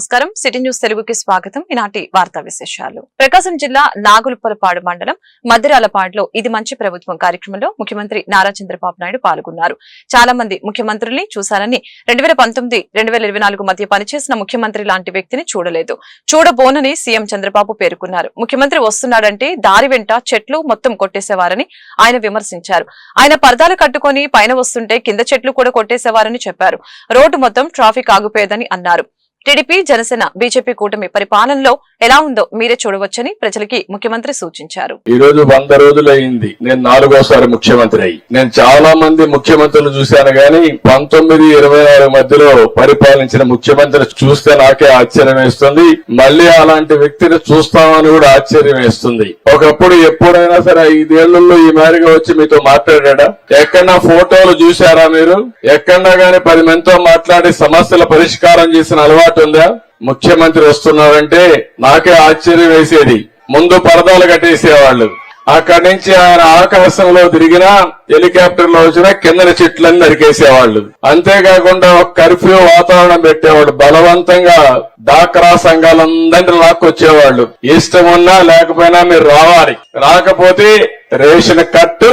నమస్కారం. City news తెలుగుకి స్వాగతం. ఈనాటి వార్తా విశేషాలు. ప్రకాశం జిల్లా నాగులుపలపాడు మండలం మద్దిరాలపాడులో ఇది మంచి ప్రభుత్వం కార్యక్రమంలో ముఖ్యమంత్రి నారా చంద్రబాబు నాయుడు పాల్గొన్నారు. చాలా మంది ముఖ్యమంత్రుల్ని చూశారని 2019-2024 మధ్య పనిచేసిన ముఖ్యమంత్రి లాంటి వ్యక్తిని చూడలేదు, చూడబోనని సీఎం చంద్రబాబు పేర్కొన్నారు. ముఖ్యమంత్రి వస్తున్నాడంటే దారి వెంట చెట్లు మొత్తం కొట్టేసేవారని ఆయన విమర్శించారు. ఆయన పరదాలు కట్టుకుని పైన వస్తుంటే కింద చెట్లు కూడా కొట్టేసేవారని చెప్పారు. రోడ్డు మొత్తం ట్రాఫిక్ ఆగిపోయేదని అన్నారు. టీడీపీ, జనసేన, బీజేపీ కూటమి పరిపాలనలో ఎలా ఉందో మీరే చూడవచ్చని ప్రజలకి ముఖ్యమంత్రి సూచించారు. ఈ రోజు 100 రోజులైంది నేను 4వ ముఖ్యమంత్రి అయ్యి. నేను చాలా మంది ముఖ్యమంత్రులు చూశాను గాని 19-24 మధ్యలో పరిపాలించిన ముఖ్యమంత్రి చూస్తే నాకే ఆశ్చర్యం వేస్తుంది. మళ్లీ అలాంటి వ్యక్తిని చూస్తామని కూడా ఆశ్చర్యం వేస్తుంది. ఒకప్పుడు ఎప్పుడైనా సరే 5 ఏళ్లలో ఈ మేరగా వచ్చి మీతో మాట్లాడా? ఎక్కడన్నా ఫోటోలు చూశారా మీరు? ఎక్కడన్నా గాని 10 మందితో మాట్లాడి సమస్యల పరిష్కారం చేసిన అలవాటు ఉందా? ముఖ్యమంత్రి వస్తున్నారంటే నాకే ఆశ్చర్యం వేసేది. ముందు పరదాలు కట్టేసేవాళ్లు, అక్కడి నుంచి ఆయన ఆకాశంలో తిరిగినా హెలికాప్టర్ లో వచ్చినా కిందన చెట్లన్నీ నరికేసేవాళ్లు. అంతేకాకుండా ఒక కర్ఫ్యూ వాతావరణం పెట్టేవాళ్ళు. బలవంతంగా డాక్రా సంఘాలందరినీ లాక్కొచ్చేవాళ్లు. ఇష్టం ఉన్నా లేకపోయినా మీరు రావాలి, రాకపోతే రేషన్ కట్టు,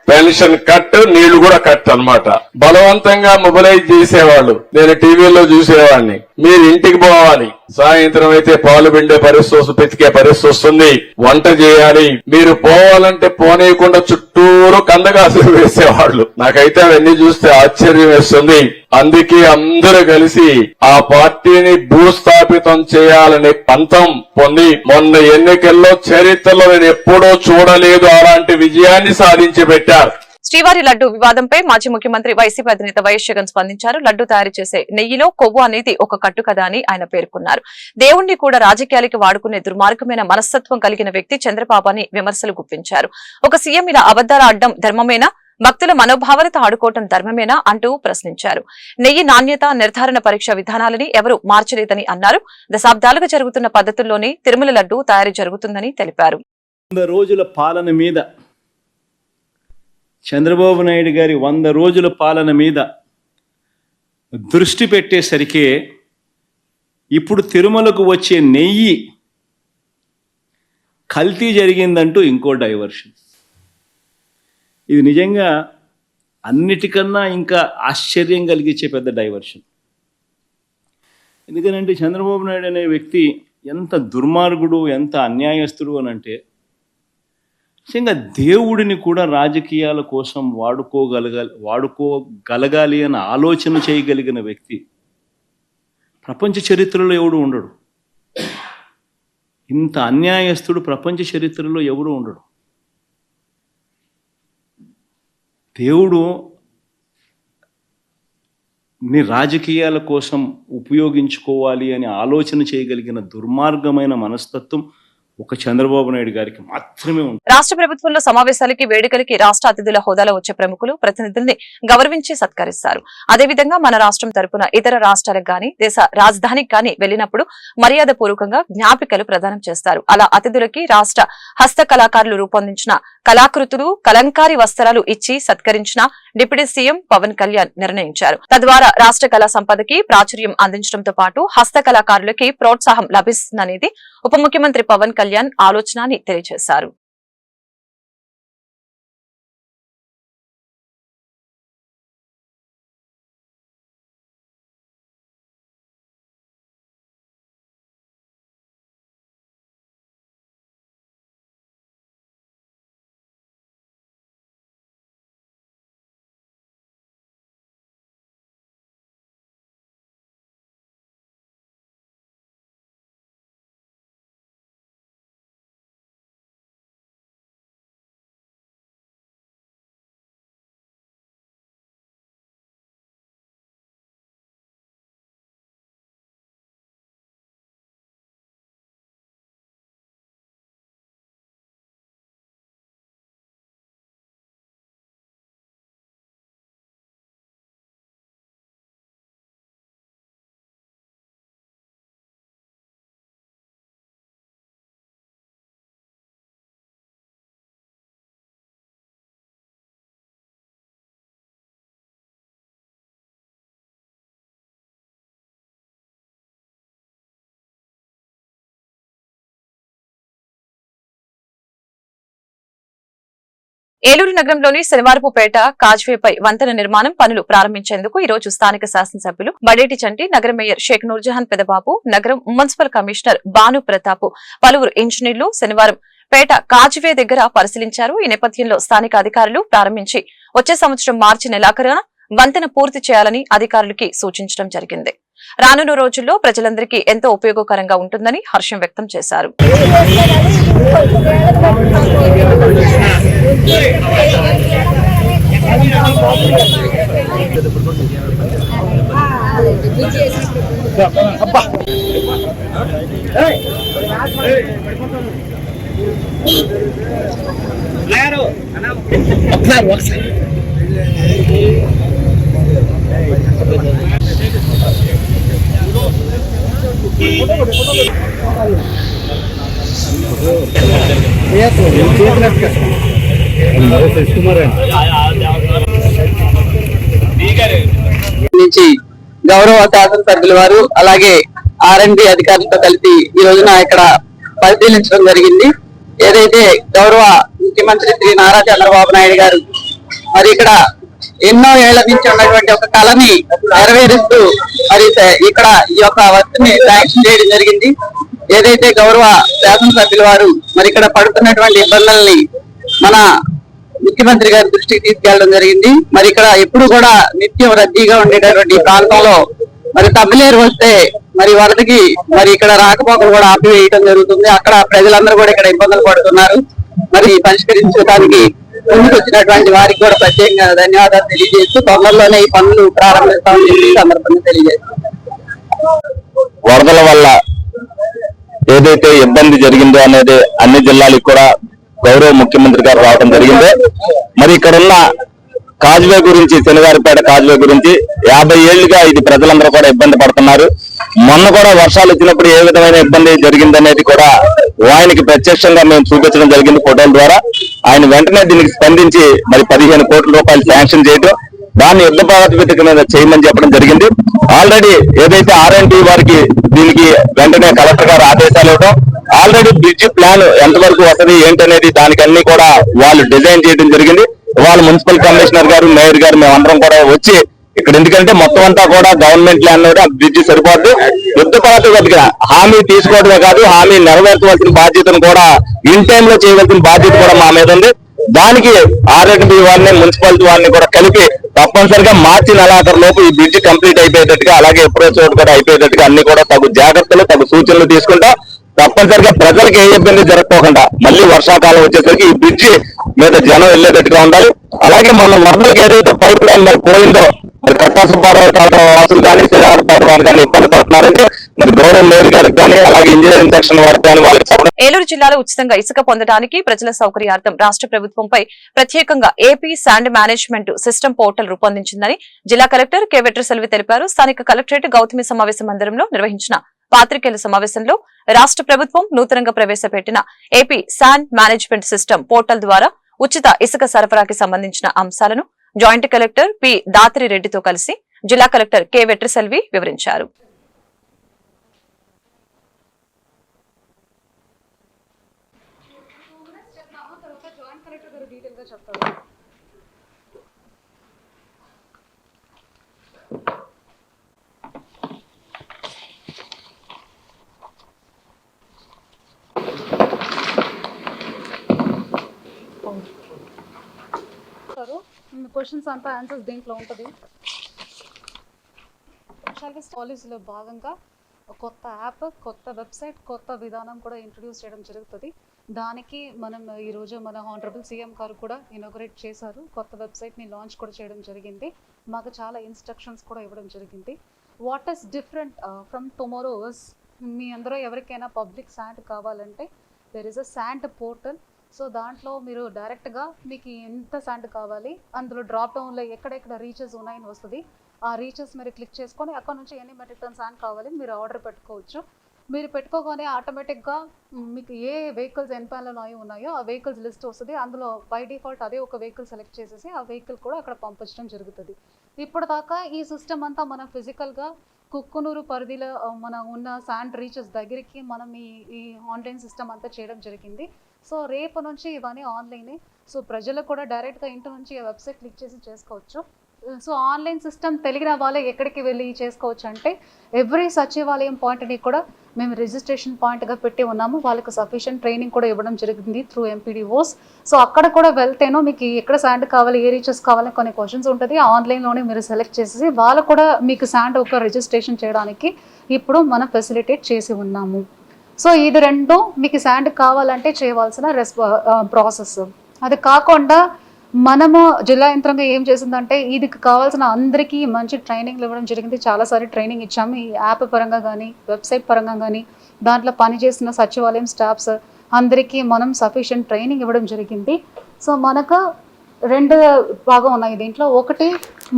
పెన్షన్ కట్, నీళ్లు కూడా కట్ అన్నమాట. బలవంతంగా మొబిలైజ్ చేసేవాళ్లు. నేను టీవీలో చూసేవాడిని. మీరు ఇంటికి పోవాలి, సాయంత్రం అయితే పాలు పిండే పరిస్థితి, పితికే పరిస్థితి వస్తుంది, వంట చేయాలి. మీరు పోవాలంటే పోనీయకుండా చుట్టూరు కందగాసులు వేసేవాళ్లు. నాకైతే అవన్నీ చూస్తే ఆశ్చర్యం వేస్తుంది. అందుకే అందరూ కలిసి ఆ పార్టీని భూస్థాపితం చేయాలనే పంతం పొంది మొన్న ఎన్నికల్లో చరిత్రలో నేను ఎప్పుడూ చూడలేదు అలాంటి విజయాన్ని సాధించి పెట్టారు. శ్రీవారి లడ్డు వివాదంపై మాజీ ముఖ్యమంత్రి వైసీపీ అధినేత వైఎస్ జగన్ స్పందించారు. లడ్డు తయారు చేసే నెయ్యిలో కొవ్వు అనేది ఒక కట్టు కదా అని ఆయన పేర్కొన్నారు. దేవుణ్ణి కూడా రాజకీయాలకి వాడుకునే దుర్మార్గమైన మనస్తత్వం కలిగిన వ్యక్తి చంద్రబాబు అని విమర్శలు గుప్పించారు. ఒక సీఎం ఇలా అబద్దాలు ఆడడం ధర్మమేనా? భక్తుల మనోభావాలతో ఆడుకోవటం ధర్మమేనా అంటూ ప్రశ్నించారు. నెయ్యి నాణ్యత నిర్ధారణ పరీక్ష విధానాలని ఎవరూ మార్చలేదని అన్నారు. దశాబ్దాలుగా జరుగుతున్న పద్ధతుల్లోనే తిరుమల లడ్డు తయారీ జరుగుతుందని తెలిపారు. 100 రోజుల పాలన మీద, చంద్రబాబు నాయుడు గారి 100 రోజుల పాలన మీద దృష్టి పెట్టేసరికి ఇప్పుడు తిరుమలకు వచ్చే నెయ్యి కల్తీ జరిగిందంటూ ఇంకో డైవర్షన్. ఇది నిజంగా అన్నిటికన్నా ఇంకా ఆశ్చర్యం కలిగించే పెద్ద డైవర్షన్. ఎందుకనంటే చంద్రబాబు నాయుడు అనే వ్యక్తి ఎంత దుర్మార్గుడు, ఎంత అన్యాయస్తుడు అని అంటే, నిజంగా దేవుడిని కూడా రాజకీయాల కోసం వాడుకోగలగాలి అని ఆలోచన చేయగలిగిన వ్యక్తి ప్రపంచ చరిత్రలో ఎవడు ఉండడు. ఇంత అన్యాయస్తుడు ప్రపంచ చరిత్రలో ఎవడు ఉండడు. దేవుడు ని రాజకీయాల కోసం ఉపయోగించుకోవాలి అని ఆలోచన చేయగలిగిన దుర్మార్గమైన మనస్తత్వం ఒక చంద్రబాబు నాయుడు గారికి మాత్రమే ఉంది. రాష్ట్ర ప్రభుత్వంలో సమావేశాలకి, వేడుకలకి రాష్ట్ర అతిథుల హోదాలో వచ్చే ప్రముఖులు, ప్రతినిధుల్ని గౌరవించి సత్కరిస్తారు. అదేవిధంగా మన రాష్ట్రం తరపున ఇతర రాష్ట్రాలకు గాని, దేశ రాజధానికి గాని వెళ్లినప్పుడు మర్యాద పూర్వకంగా జ్ఞాపికలు ప్రదానం చేస్తారు. అలా అతిథులకి రాష్ట్ర హస్త కళాకారులు రూపొందించిన కళాకృతులు, కలంకారీ వస్త్రాలు ఇచ్చి సత్కరించిన డిప్యూటీ సీఎం పవన్ కళ్యాణ్ నిర్ణయించారు. తద్వారా రాష్ట్ర కళా సంపదకి ప్రాచుర్యం అందించడంతో పాటు హస్త కళాకారులకి ప్రోత్సాహం లభిస్తుందనేది ఉప ముఖ్యమంత్రి పవన్ కళ్యాణ్ ఆలోచన అని తెలియజేశారు. ఏలూరు నగరంలోని శనివారపుపేట కాజ్వేపై వంతెన నిర్మాణం పనులు ప్రారంభించేందుకు ఈ రోజు స్థానిక శాసనసభ్యులు బడేటి చంటి, నగర మేయర్ షేక్ నూర్జహాన్ పెదబాబు, నగరం మున్సిపల్ కమిషనర్ భాను ప్రతాప్, పలువురు ఇంజనీర్లు శనివారం పేట కాజ్వే దగ్గర పరిశీలించారు. ఈ నేపథ్యంలో స్థానిక అధికారులు ప్రారంభించి వచ్చే సంవత్సరం మార్చి నెలాఖరున వంతెన పూర్తి చేయాలని అధికారులకి సూచించడం జరిగింది. రానున్న రోజుల్లో ప్రజలందరికీ ఎంతో ఉపయోగకరంగా ఉంటుందని హర్షం వ్యక్తం చేశారు. నుంచి గౌరవ శాసనసభ్యుల వారు అలాగే R&D అధికారులతో కలిసి ఈ రోజున ఇక్కడ పరిశీలించడం జరిగింది. ఏదైతే గౌరవ ముఖ్యమంత్రి శ్రీ నారా చంద్రబాబు నాయుడు గారు మరి ఇక్కడ ఎన్నో ఏళ్ల నుంచి ఉన్నటువంటి ఒక కళని నెరవేరుస్తూ మరి ఇక్కడ ఈ యొక్క వర్క్ని శాంక్షన్ చేయడం జరిగింది. ఏదైతే గౌరవ శాసనసభ్యుల వారు మరి ఇక్కడ పడుతున్నటువంటి ఇబ్బందుల్ని మన ముఖ్యమంత్రి గారి దృష్టికి తీసుకెళ్లడం జరిగింది. మరి ఇక్కడ ఎప్పుడు కూడా నిత్యం రద్దీగా ఉండేటటువంటి ప్రాంతంలో మరి తమిళేరు వస్తే మరి వరదకి మరి ఇక్కడ రాకపోకలు కూడా ఆపివేయడం జరుగుతుంది. అక్కడ ప్రజలందరూ కూడా ఇక్కడ ఇబ్బందులు పడుతున్నారు. మరి పరిష్కరించడానికి ముందుకు వచ్చినటువంటి వారికి కూడా ప్రత్యేకంగా ధన్యవాదాలు తెలియజేస్తూ తొందరలోనే ఈ పనులు ప్రారంభిస్తామని చెప్పి సందర్భంగా తెలియజేస్తాం. వరదల వల్ల ఏదైతే ఇబ్బంది జరిగిందో అనేది అన్ని జిల్లాలకు కూడా గౌరవ ముఖ్యమంత్రి గారు రావడం జరిగింది. మరి ఇక్కడ ఉన్న కాజ్వే గురించి, శనివారపేట కాజ్వే గురించి 50 ఏళ్లుగా ఇది ప్రజలందరూ కూడా ఇబ్బంది పడుతున్నారు. మొన్న కూడా వర్షాలు వచ్చినప్పుడు ఏ విధమైన ఇబ్బంది జరిగిందనేది కూడా ఆయనకి ప్రత్యక్షంగా మేము చూపించడం జరిగింది ఫోటోల ద్వారా. ఆయన వెంటనే దీనికి స్పందించి మరి 15 కోట్ల రూపాయలు శాంక్షన్ చేయడం, దాన్ని యుద్ధ ప్రాతిపదిక మీద చేయమని చెప్పడం జరిగింది. ఆల్రెడీ ఏదైతే R&D వారికి దీనికి వెంటనే కలెక్టర్ గారు ఆదేశాలు ఇవ్వడం, ఆల్రెడీ బ్రిడ్జ్ ప్లాన్ ఎంతవరకు వస్తుంది ఏంటనేది దానికన్నీ కూడా వాళ్ళు డిజైన్ చేయడం జరిగింది. వాళ్ళ మున్సిపల్ కమిషనర్ గారు, మేయర్ గారు మేమందరం కూడా వచ్చి ఇక్కడ, ఎందుకంటే మొత్తం అంతా కూడా గవర్నమెంట్ ల్యాండ్ ఆ బ్రిడ్జ్ సరిపోద్ది. యుద్ధ ప్రాతిపదిక హామీ తీసుకోవడమే కాదు, హామీ నెరవేర్చవలసిన బాధ్యతను కూడా ఇన్ టైమ్ లో చేయవలసిన బాధ్యత కూడా మా మీద ఉంది. దానికి R&D వారిని, మున్సిపాలిటీ వారిని కూడా కలిపి తప్పనిసరిగా మార్చి నెలాఖరు లోపు ఈ బ్రిడ్జ్ కంప్లీట్ అయిపోయేటట్టుగా, అలాగే అప్రోచ్ రోడ్ కూడా అయిపోయేటట్టుగా అన్ని కూడా తగు జాగ్రత్తలు, తగు సూచనలు తీసుకుంటా తప్పనిసరిగా ప్రజలకు ఏ ఇబ్బంది జరగకుండా మళ్ళీ వర్షాకాలం వచ్చేసరికి ఈ బ్రిడ్జి మీద జనం వెళ్లేటట్టుగా ఉండాలి. అలాగే మన వరదలకు ఏదైతే పైప్ లైన్ మరి పోయిందో, మరి కట్టాసుపారావు వాసులు కానీ, శ్రీరామపాటు కానీ ఇబ్బంది పడుతున్నారంటే మరి గౌరవ మేయర్ గారికి కానీ, అలాగే ఇంజనీరింగ్ సెక్షన్ వారికి కానీ వాళ్ళకి. ఏలూరు జిల్లాలో ఉచితంగా ఇసుక పొందడానికి ప్రజల సౌకర్యార్థం రాష్ట్ర ప్రభుత్వంపై ప్రత్యేకంగా AP sand management system portal రూపొందించిందని జిల్లా కలెక్టర్ కె వెట్రిసెల్వి తెలిపారు. స్థానిక కలెక్టరేట్ గౌతమి సమావేశ మందిరంలో నిర్వహించిన పాత్రికేయుల సమావేశంలో రాష్ట్ర ప్రభుత్వం నూతనంగా ప్రవేశపెట్టిన AP sand management system portal ద్వారా ఉచిత ఇసుక సరఫరాకి సంబంధించిన అంశాలను జాయింట్ కలెక్టర్ పి దాత్రి రెడ్డితో కలిసి జిల్లా కలెక్టర్ కె వెట్రిసెల్వి వివరించారు. క్వశ్చన్స్ అంతా ఆన్సర్స్ దీంట్లో ఉంటుంది. పాలసీలో భాగంగా కొత్త యాప్, కొత్త వెబ్సైట్, కొత్త విధానం కూడా ఇంట్రడ్యూస్ చేయడం జరుగుతుంది. దానికి మనం ఈరోజు మన హానరబుల్ సీఎం గారు కూడా ఇనాగరేట్ చేశారు. కొత్త వెబ్సైట్ని లాంచ్ కూడా చేయడం జరిగింది. మాకు చాలా ఇన్స్ట్రక్షన్స్ కూడా ఇవ్వడం జరిగింది. What is different from tomorrow's, మీ అందరూ ఎవరికైనా పబ్లిక్ శాండ్ కావాలంటే there is a sand portal. So దాంట్లో మీరు డైరెక్ట్గా మీకు ఎంత శాండ్ కావాలి, అందులో డ్రాప్ డౌన్లో ఎక్కడెక్కడ రీచెస్ ఉన్నాయని వస్తుంది. ఆ రీచెస్ మీరు క్లిక్ చేసుకొని అక్కడ నుంచి ఎన్ని మెట్రిక్ టన్ శాండ్ కావాలి మీరు ఆర్డర్ పెట్టుకోవచ్చు. మీరు పెట్టుకోగానే ఆటోమేటిక్గా మీకు ఏ వెహికల్స్ ఎన్పాన్లో ఉన్నాయో ఆ వెహికల్స్ లిస్ట్ వస్తుంది. అందులో బై డిఫాల్ట్ అదే ఒక వెహికల్ సెలెక్ట్ చేసేసి ఆ వెహికల్ కూడా అక్కడ పంపించడం జరుగుతుంది. ఇప్పటిదాకా ఈ సిస్టమ్ అంతా మనం ఫిజికల్గా కుక్కునూరు పరిధిలో మన ఉన్న శాండ్ రీచెస్ దగ్గరికి మనం ఈ ఆన్లైన్ సిస్టమ్ అంతా చేయడం జరిగింది. సో రేపు నుంచి ఇవన్నీ ఆన్లైనే. సో ప్రజలకు కూడా డైరెక్ట్గా ఇంటి నుంచి వెబ్సైట్ క్లిక్ చేసి చేసుకోవచ్చు. సో ఆన్లైన్ సిస్టమ్ తెలిగిన వాళ్ళే ఎక్కడికి వెళ్ళి చేసుకోవచ్చు అంటే ఎవ్రీ సచివాలయం పాయింట్ని కూడా మేము రిజిస్ట్రేషన్ పాయింట్గా పెట్టి ఉన్నాము. వాళ్ళకు సఫిషియెంట్ ట్రైనింగ్ కూడా ఇవ్వడం జరిగింది త్రూ ఎంపీడీఓస్. సో అక్కడ కూడా వెళ్తేనో మీకు ఎక్కడ శాండ్ కావాలి, ఏ రీచెస్ కావాలి కొన్ని క్వశ్చన్స్ ఉంటుంది. ఆన్లైన్లోనే మీరు సెలెక్ట్ చేసేసి వాళ్ళు కూడా మీకు శాండ్ ఒక రిజిస్ట్రేషన్ చేయడానికి ఇప్పుడు మనం ఫెసిలిటేట్ చేసి ఉన్నాము. సో ఇది రెండు మీకు శాండ్ కావాలంటే చేయవలసిన ప్రాసెస్. అది కాకుండా మనము జిల్లా యంత్రంగా ఏం చేసిందంటే ఇది కావాల్సిన అందరికీ మంచి ట్రైనింగ్లు ఇవ్వడం జరిగింది. చాలాసారి ట్రైనింగ్ ఇచ్చాము. ఈ యాప్ పరంగా కానీ వెబ్సైట్ పరంగా కానీ దాంట్లో పనిచేసిన సచివాలయం స్టాఫ్స్ అందరికీ మనం సఫిషియెంట్ ట్రైనింగ్ ఇవ్వడం జరిగింది. సో మనకు రెండు భాగం ఉన్నాయి దీంట్లో. ఒకటి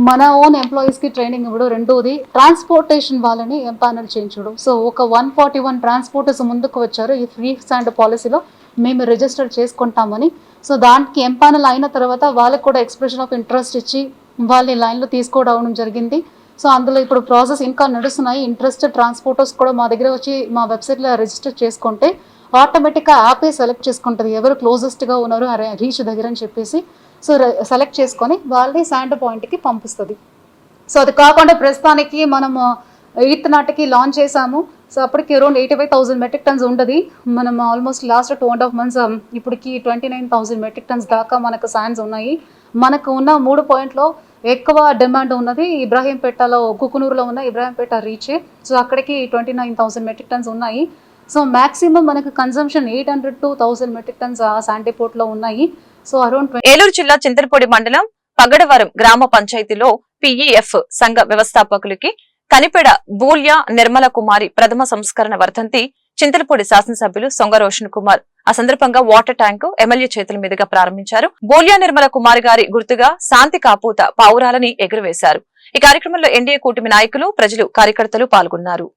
మన ఓన్ ఎంప్లాయీస్కి ట్రైనింగ్ ఇవ్వడం, రెండోది ట్రాన్స్పోర్టేషన్ వాళ్ళని ఎంపానల్ చేయించడం. సో ఒక 141 ట్రాన్స్పోర్టర్స్ ముందుకు వచ్చారు ఈ ఫ్రీ శాండ్ పాలసీలో మేము రిజిస్టర్ చేసుకుంటామని. సో దానికి ఎంపానల్ అయిన తర్వాత వాళ్ళకి కూడా ఎక్స్ప్రెషన్ ఆఫ్ ఇంట్రెస్ట్ ఇచ్చి వాళ్ళని లైన్లో తీసుకోవడం జరిగింది. సో అందులో ఇప్పుడు ప్రాసెస్ ఇంకా నడుస్తున్నాయి. ఇంట్రెస్టెడ్ ట్రాన్స్పోర్టర్స్ కూడా మా దగ్గర వచ్చి మా వెబ్సైట్లో రిజిస్టర్ చేసుకుంటే ఆటోమేటిక్గా యాపే సెలెక్ట్ చేసుకుంటుంది ఎవరు క్లోజెస్ట్గా ఉన్నారు రీచ్ దగ్గర అని చెప్పేసి. సో సెలెక్ట్ చేసుకొని వాళ్ళని శాండ్ పాయింట్కి పంపిస్తుంది. సో అది కాకుండా ప్రస్తుతానికి మనము 8th నాటికి లాంచ్ చేసాము. సో అప్పటికి అరౌండ్ 85,000 మెట్రిక్ టన్స్ ఉంటుంది. మనం ఆల్మోస్ట్ లాస్ట్ 2.5 months ఇప్పటికి 29,000 మెట్రిక్ టన్స్ దాకా మనకు శాండ్స్ ఉన్నాయి. మనకు ఉన్న 3 పాయింట్లో ఎక్కువ డిమాండ్ ఉన్నది ఇబ్రాహీంపేటలో, కుకునూరులో ఉన్న ఇబ్రాహీంపేట రీచే. సో అక్కడికి 29,000 మెట్రిక్ టన్స్ ఉన్నాయి. సో మ్యాక్సిమం మనకు consumption 800 to 1000 metric tons sand డిపోట్లో ఉన్నాయి. సో అరౌండ్ ఏలూరు జిల్లా చింతలపూడి మండలం పగడవరం గ్రామ పంచాయతీలో పిఈఎఫ్ సంఘ వ్యవస్థాపకులకి కనిపెడ బూల్య నిర్మల కుమారి ప్రథమ సంస్కరణ వర్ధంతి చింతలపూడి శాసనసభ్యులు సొంగ రోషన్ కుమార్ ఆ సందర్భంగా వాటర్ ట్యాంకు ఎమ్మెల్యే చేతుల మీదుగా ప్రారంభించారు. బూల్య నిర్మల కుమారి గారి గుర్తుగా శాంతి కాపూత పావురాలని ఎగురవేశారు. ఈ కార్యక్రమంలో ఎన్డీఏ కూటమి నాయకులు, ప్రజలు, కార్యకర్తలు పాల్గొన్నారు.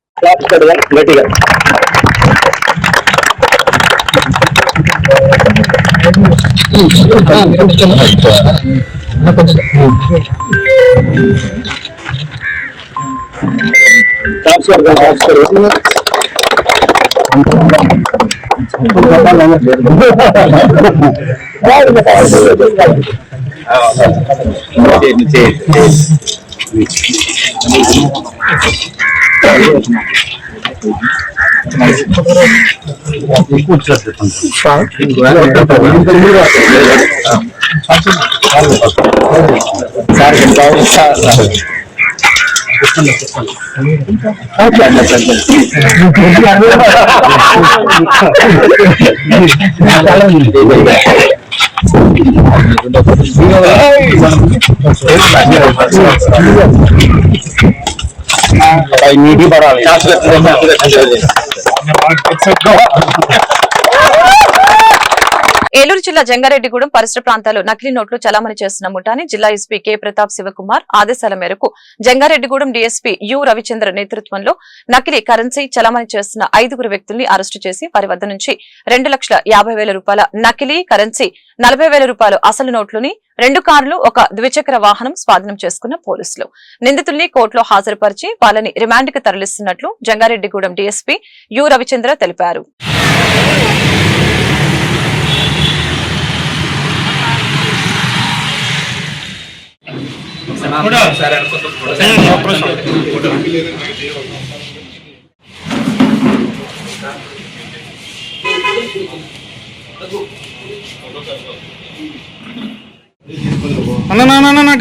ఏలూరు జిల్లా జంగారెడ్డిగూడెం పరిసర ప్రాంతాల్లో నకిలీ నోట్లు చలామణి చేస్తున్న ముఠాని జిల్లా ఎస్పీ కె ప్రతాప్ శివకుమార్ ఆదేశాల మేరకు జంగారెడ్డిగూడెం డీఎస్పీ యు రవిచంద్ర నేతృత్వంలో నకిలీ కరెన్సీ చలామణి చేస్తున్న 5 వ్యక్తుల్ని అరెస్టు చేసి వారి వద్ద నుంచి 2,50,000 రూపాయల నకిలీ కరెన్సీ, 40,000 రూపాయలు అసలు నోట్లుని, 2 కార్లు, 1 ద్విచక్ర వాహనం స్వాధీనం చేసుకున్న పోలీసులు నిందితుల్ని కోర్టులో హాజరుపరిచి వాళ్ళని రిమాండ్కి తరలిస్తున్నట్లు జంగారెడ్డిగూడెం డీఎస్పీ యు రవిచంద్ర తెలిపారు.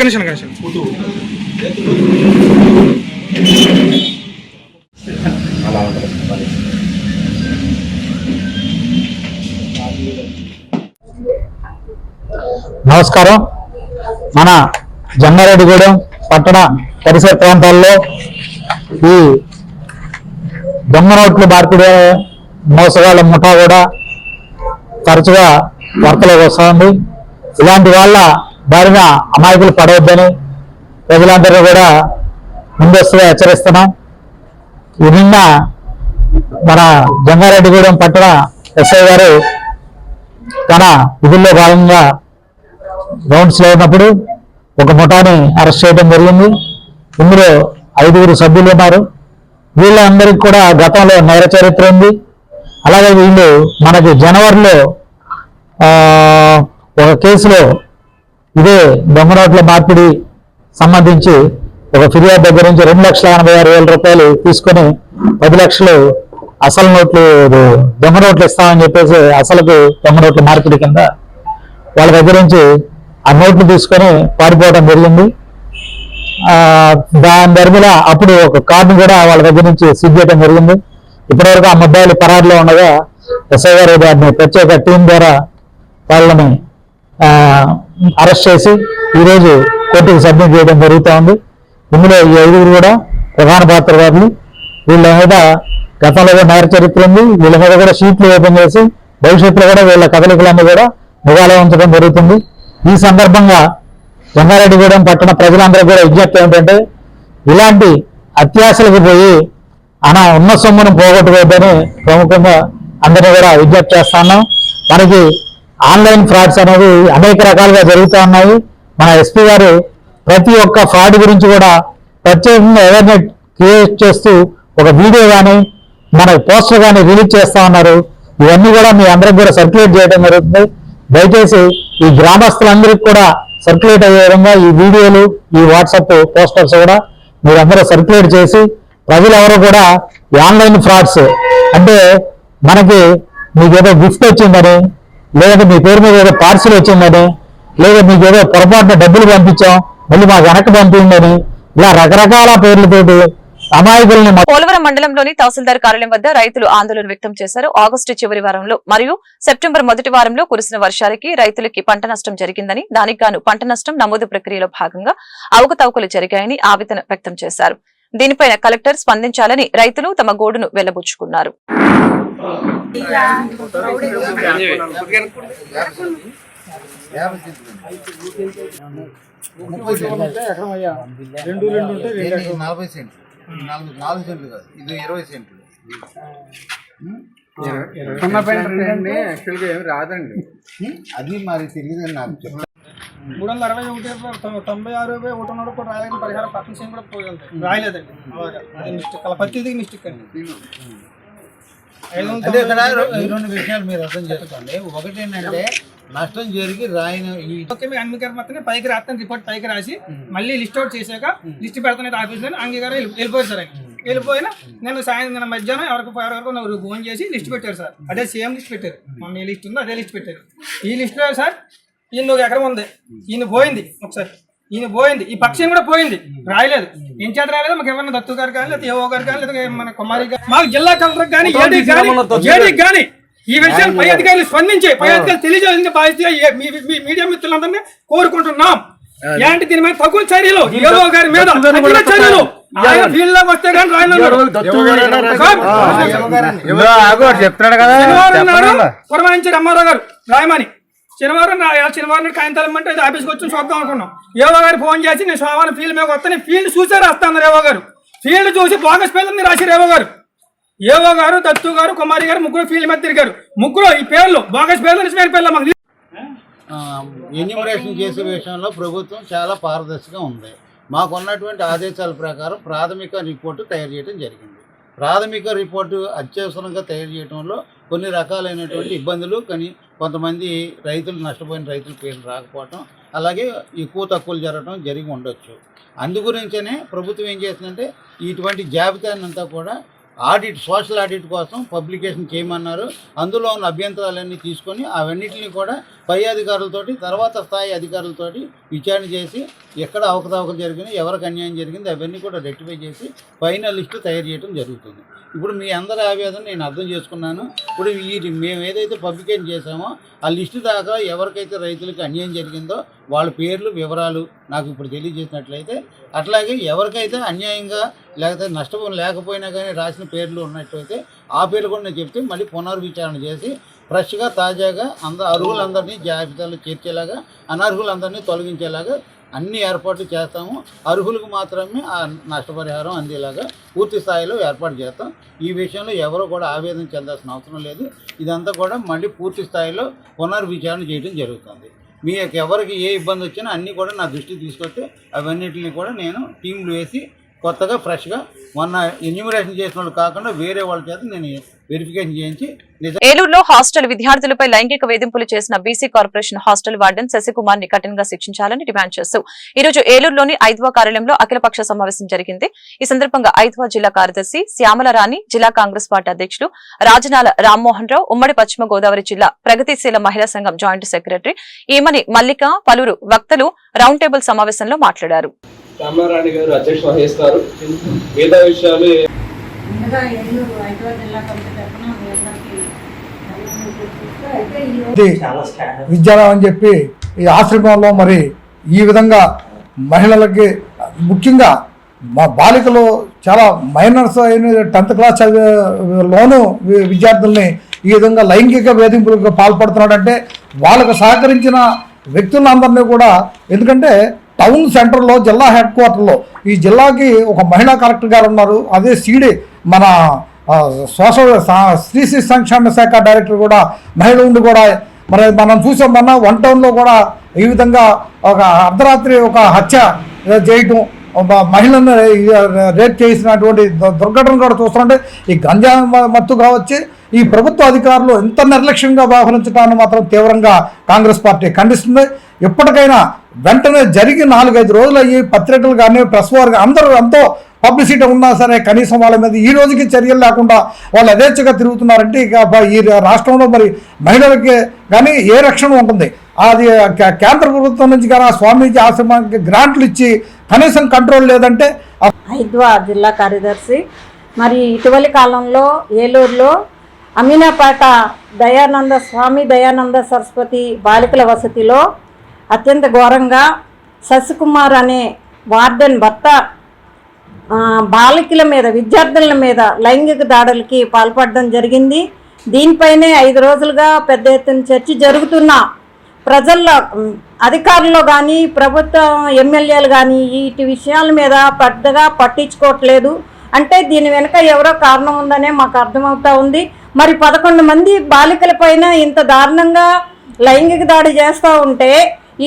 గణేషన్ నమస్కారం. మన జంగారెడ్డిగూడెం పట్టణ పరిసర ప్రాంతాల్లో ఈ దొంగ నోట్లు మార్పిడి మోసగాళ్ల ముఠా కూడా తరచుగా వార్తలోకి వస్తుంది. ఇలాంటి వాళ్ళ బారిన అమాయకులు పడవద్దని ప్రజలందరూ కూడా ముందస్తుగా హెచ్చరిస్తున్నాం. నిన్న మన జంగారెడ్డిగూడెం పట్టణ ఎస్ఐ గారు తన విధుల్లో భాగంగా రౌండ్స్ లో ఉన్నప్పుడు ఒక ముఠాని అరెస్ట్ చేయడం జరిగింది. ఇందులో 5 సభ్యులు ఉన్నారు. వీళ్ళందరికీ కూడా గతంలో నేర చరిత్ర ఉంది. అలాగే వీళ్ళు మనకి జనవరిలో ఒక కేసులో ఇదే దొంగ నోట్ల మార్పిడి సంబంధించి ఒక ఫిర్యాదు దగ్గర నుంచి 2,86,000 రూపాయలు తీసుకొని 10 లక్షలు అసలు నోట్లు దొంగ నోట్లు ఇస్తామని చెప్పేసి అసలుకు దొంగ నోట్ల మార్పిడి కింద వాళ్ళ దగ్గర నుంచి ఆ నోట్లు తీసుకొని పారిపోవడం జరిగింది. దాని ధర్మిల అప్పుడు ఒక కార్డు కూడా వాళ్ళ దగ్గర నుంచి సీజ్ చేయడం జరిగింది. ఇప్పటివరకు ఆ ముద్దాయిలు పరారులో ఉండగా ఎస్ఐ గారు దాన్ని ప్రత్యేక టీం ద్వారా వాళ్ళని అరెస్ట్ చేసి ఈరోజు కోర్టుకు సబ్మిట్ చేయడం జరుగుతూ ఉంది. ఇందులో ఈ 5 కూడా ప్రధాన పాత్రధారులు. వీళ్ళ మీద గతంలో కూడా నేర చరిత్ర ఉంది. వీళ్ళ మీద కూడా షీట్లు ఓపెన్ చేసి భవిష్యత్తులో కూడా వీళ్ళ కదలికలన్నీ కూడా నిఘాలో ఉంచడం జరుగుతుంది. ఈ సందర్భంగా జంగారెడ్డిగూడెం పట్టణ ప్రజలందరూ కూడా విజ్ఞప్తి ఏంటంటే ఇలాంటి అత్యాశలకు పోయి ఉన్న సొమ్మును పోగొట్టుకోవద్దని ప్రముఖంగా అందరినీ కూడా విజ్ఞప్తి చేస్తున్నాం. మనకి ఆన్లైన్ ఫ్రాడ్స్ అనేవి అనేక రకాలుగా జరుగుతూ ఉన్నాయి. మన ఎస్పీ గారు ప్రతి ఒక్క ఫ్రాడ్ గురించి కూడా ప్రత్యేకంగా అవేర్నెస్ క్రియేట్ చేస్తూ ఒక వీడియో కానీ మన పోస్టర్ కానీ రిలీజ్ చేస్తా ఉన్నారు. ఇవన్నీ కూడా మీ అందరికి కూడా సర్క్యులేట్ చేయడం జరుగుతుంది. దయచేసి ఈ గ్రామస్తులందరికీ కూడా సర్క్యులేట్ అయ్యే విధంగా ఈ వీడియోలు, ఈ వాట్సాప్ పోస్టర్స్ కూడా మీరందరూ సర్క్యులేట్ చేసి ప్రజలెవరూ కూడా ఈ ఆన్లైన్ ఫ్రాడ్స్ అంటే మనకి మీకు ఏదో గిఫ్ట్ వచ్చిందని, లేదంటే మీ పేరు మీద ఏదో పార్సిల్ వచ్చిందని, లేదా మీకు ఏదో పొరపాటున డబ్బులు పంపించాం మళ్ళీ మాకు వెనక్కి పంపిందని, ఇలా రకరకాల పేర్లతోటి అమాయకుల్ని. పోలవరం మండలంలోని తహసీల్దార్ కార్యాలయం వద్ద రైతులు ఆందోళన వ్యక్తం చేశారు. ఆగస్టు చివరి వారంలో మరియు సెప్టెంబర్ మొదటి వారంలో కురిసిన వర్షాలకి రైతులకి పంట నష్టం జరిగిందని, దానికి గాను పంట నష్టం నమోదు ప్రక్రియలో భాగంగా అవకతవకలు జరిగాయని ఆవేదన వ్యక్తం చేశారు. దీనిపై కలెక్టర్ స్పందించాలని రైతులు తమ గోడును వెళ్లబుచ్చుకున్నారు. రాదండి అది మరి తెలియదు నాకు. 361,96,1 రాయలేని పరిహారం పక్కన కూడా పోయింది రాయలేదండి. ప్రతిదీ మిస్టేక్ అండి. అదే ఇక్కడ 2 విషయాలు మీరు అర్థం చేసుకోండి. ఒకటి ఏంటంటే నష్టం జరిగి రాయన అంగీకారం మాత్రమే పైకి రాస్తాను, రిపోర్ట్ పైకి రాసి మళ్ళీ లిస్ట్ అవుట్ చేశాక లిస్ట్ పెడతాను ఆఫీస్ అంగీకారం వెళ్ళిపోయారు సార్. వెళ్ళిపోయినా నేను సాయంత్రం మధ్యాహ్నం ఎవరికో నాకు ఫోన్ చేసి లిస్ట్ పెట్టారు సార్. అదే సేమ్ లిస్ట్ పెట్టారు. మొన్న ఏ లిస్ట్ ఉందో అదే లిస్ట్ పెట్టారు. ఈ లిస్ట్లో సార్ ఈయన 1 ఎకరం ఉంది, ఈయన పోయింది ఒకసారి, ఈయన పోయింది, ఈ పక్షం కూడా పోయింది, రాయలేదు. ఏం చేత రాయలేదు మాకు ఎవరైనా దత్తు గారు కానీ లేదా ఏఓ గారు కానీ లేదా మన కుమారి గారు మాకు జిల్లా కలెక్టర్ కానీ ఏడీకి కానీ ఈ విషయాలు పై అధికారులు స్పందించి పై అధికారులు తెలియజేయాలని బాధ్యత మీడియా మిత్రులందరినీ కోరుకుంటున్నాం. ఇలాంటి దీని మీద తగులు చర్యలు ఏఓ గారి మీద చర్యలు ఫీల్డ్ లోకి వస్తే కానీ పురమాయించారు అమ్మారావు గారు రాయమని. శనివారం కాయంతాలం అంటే ఆఫీస్కి వచ్చి చూద్దాం అనుకున్నాం. ఏవో గారు ఫోన్ చేసి నేను సోమవారం ఫీల్డ్ మీద వస్తాను, ఫీల్డ్ చూసే రాస్తాను. ఏవో గారు ఫీల్డ్ చూసి బోగస్ పేర్లు రాశారు. ఏవో గారు దత్తు గారు కుమారి గారు ముగ్గురు ఫీల్డ్ మీద తిరిగారు. ముగ్గురు ఈ పేర్లు బోగస్ పేర్లు నిజమైన పేర్లు. మాకు ఎన్యూమరేషన్ చేసే విషయంలో ప్రభుత్వం చాలా పారదర్శకంగా ఉంది. మాకున్నటువంటి ఆదేశాల ప్రకారం ప్రాథమిక రిపోర్టు తయారు చేయడం జరిగింది. ప్రాథమిక రిపోర్టు అత్యవసరంగా తయారు చేయడంలో కొన్ని రకాలైనటువంటి ఇబ్బందులు, కానీ కొంతమంది రైతులు నష్టపోయిన రైతుల పేర్లు రాకపోవటం, అలాగే ఎక్కువ తక్కువలు జరగడం జరిగి ఉండొచ్చు. అందుగురించనే ప్రభుత్వం ఏం చేస్తుందంటే ఇటువంటి జాబితానంతా కూడా ఆడిట్, సోషల్ ఆడిట్ కోసం పబ్లికేషన్ చేయమన్నారు. అందులో ఉన్న అభ్యంతరాలన్నీ తీసుకొని అవన్నిటిని కూడా పై అధికారులతోటి తర్వాత స్థాయి అధికారులతోటి విచారణ చేసి ఎక్కడ అవకతవకలు జరిగినాయి, ఎవరికి అన్యాయం జరిగింది అవన్నీ కూడా రెక్టిఫై చేసి ఫైనల్ లిస్టు తయారు చేయడం జరుగుతుంది. ఇప్పుడు మీ అందరి ఆవేదన నేను అర్థం చేసుకున్నాను. ఇప్పుడు మేము ఏదైతే పబ్లికేషన్ చేసామో ఆ లిస్టు దాకా ఎవరికైతే రైతులకు అన్యాయం జరిగిందో వాళ్ళ పేర్లు, వివరాలు నాకు ఇప్పుడు తెలియజేసినట్లయితే, అట్లాగే ఎవరికైతే అన్యాయంగా లేకపోతే నష్టం లేకపోయినా కానీ రాసిన పేర్లు ఉన్నట్లయితే ఆ పేర్లు కూడా నేను చెప్తే మళ్ళీ పునర్విచారణ చేసి ఫ్రెష్గా తాజాగా అర్హులందరినీ జాబితాలో చేర్చేలాగా, అనర్హులందరినీ తొలగించేలాగా అన్ని ఏర్పాట్లు చేస్తాము. అర్హులకు మాత్రమే ఆ నష్టపరిహారం అందేలాగా పూర్తి స్థాయిలో ఏర్పాటు చేస్తాం. ఈ విషయంలో ఎవరు కూడా ఆవేదన చెందాల్సిన అవసరం లేదు. ఇదంతా కూడా మళ్ళీ పూర్తి స్థాయిలో పునర్విచారణ చేయడం జరుగుతుంది. మీకు ఎవరికి ఏ ఇబ్బంది వచ్చినా అన్నీ కూడా నా దృష్టికి తీసుకొస్తే అవన్నిటిని కూడా నేను టీంలు వేసి కొత్తగా ఫ్రెష్గా మొన్న ఎన్యూమరేషన్ చేసిన వాళ్ళు కాకుండా వేరే వాళ్ళ చేత నేను వెరిఫికేషన్ చేయించి ఏలూరులో హాస్టల్ విద్యార్థులపై లైంగిక వేధింపులు చేసిన BC corporation hostel warden Shashikumar ని కఠినంగా శిక్షించాలని డిమాండ్ చేస్తూ ఈ రోజు ఏలూరులోని ఐద్వా కార్యాలయంలో అఖిలపక్ష సమావేశం జరిగింది. ఈ సందర్భంగా ఐద్వా జిల్లా కార్యదర్శి శ్యామలరాణి, జిల్లా కాంగ్రెస్ పార్టీ అధ్యక్షులు రాజనాల రామ్మోహన్ రావు, ఉమ్మడి పశ్చిమ గోదావరి జిల్లా ప్రగతిశీల మహిళా సంఘం జాయింట్ సెక్రటరీ ఈమని మల్లిక, పలువురు వక్తలు రౌండ్ టేబుల్ సమావేశంలో మాట్లాడారు. శ్యామలరాణి గారు అధ్యక్ష వహిస్తారు. మిగతా విషయాలు విద్యాలయం అని చెప్పి ఈ ఆశ్రమంలో మరి ఈ విధంగా మహిళలకి ముఖ్యంగా మా బాలికలు చాలా మైనర్స్ అయిన 10th క్లాస్ చదివేలోనూ విద్యార్థుల్ని ఈ విధంగా లైంగిక వేధింపులకు పాల్పడుతున్నాడంటే వాళ్ళకు సహకరించిన వ్యక్తులందరినీ కూడా, ఎందుకంటే టౌన్ సెంటర్లో జిల్లా హెడ్ క్వార్టర్లో ఈ జిల్లాకి ఒక మహిళా కలెక్టర్ గారు ఉన్నారు. అదే సీడీ మన సోషల్ స్త్రీ శిశు సంక్షేమ శాఖ డైరెక్టర్ కూడా మహిళ ఉండి కూడా మరి మనం చూసాం. మొన్న 1 టౌన్లో కూడా ఈ విధంగా ఒక అర్ధరాత్రి ఒక హత్య చేయటం, మహిళను రేప్ చేసినటువంటి దుర్ఘటన కూడా చూస్తుంటే ఈ గంజా మత్తుగా వచ్చి ఈ ప్రభుత్వ అధికారులు ఎంత నిర్లక్ష్యంగా వ్యవహరించడాన్ని మాత్రం తీవ్రంగా కాంగ్రెస్ పార్టీ ఖండిస్తుంది. ఎప్పటికైనా వెంటనే జరిగి 4-5 రోజులు అయ్యి పత్రికలు కానీ ప్రెస్ వారు అందరూ ఎంతో పబ్లిసిటీ ఉన్నా సరే కనీసం వాళ్ళ మీద ఈ రోజుకి చర్యలు లేకుండా వాళ్ళు యథేచ్ఛగా తిరుగుతున్నారంటే ఇక ఈ రాష్ట్రంలో మరి మహిళలకి కానీ ఏ రక్షణ ఉంటుంది? అది కేంద్ర ప్రభుత్వం నుంచి కానీ స్వామీజీ ఆశ్రమానికి గ్రాంట్లు ఇచ్చి కనీసం కంట్రోల్ లేదంటే. ఐద్వా జిల్లా కార్యదర్శి. మరి ఇటీవలి కాలంలో ఏలూరులో అమీనాపేట స్వామి దయానంద సరస్వతి బాలికల వసతిలో అత్యంత ఘోరంగా శశికుమార్ అనే వార్డెన్ భర్త బాలికల మీద, విద్యార్థుల మీద లైంగిక దాడులకి పాల్పడడం జరిగింది. దీనిపైనే 5 రోజులుగా పెద్ద ఎత్తున చర్చ జరుగుతున్నా ప్రజల్లో, అధికారుల్లో కానీ ప్రభుత్వ ఎమ్మెల్యేలు కానీ వీటి విషయాల మీద పెద్దగా పట్టించుకోవట్లేదు. అంటే దీని వెనుక ఎవరో కారణం ఉందనే మాకు అర్థమవుతా ఉంది. మరి 11 మంది బాలికల పైన ఇంత దారుణంగా లైంగిక దాడి చేస్తూ ఉంటే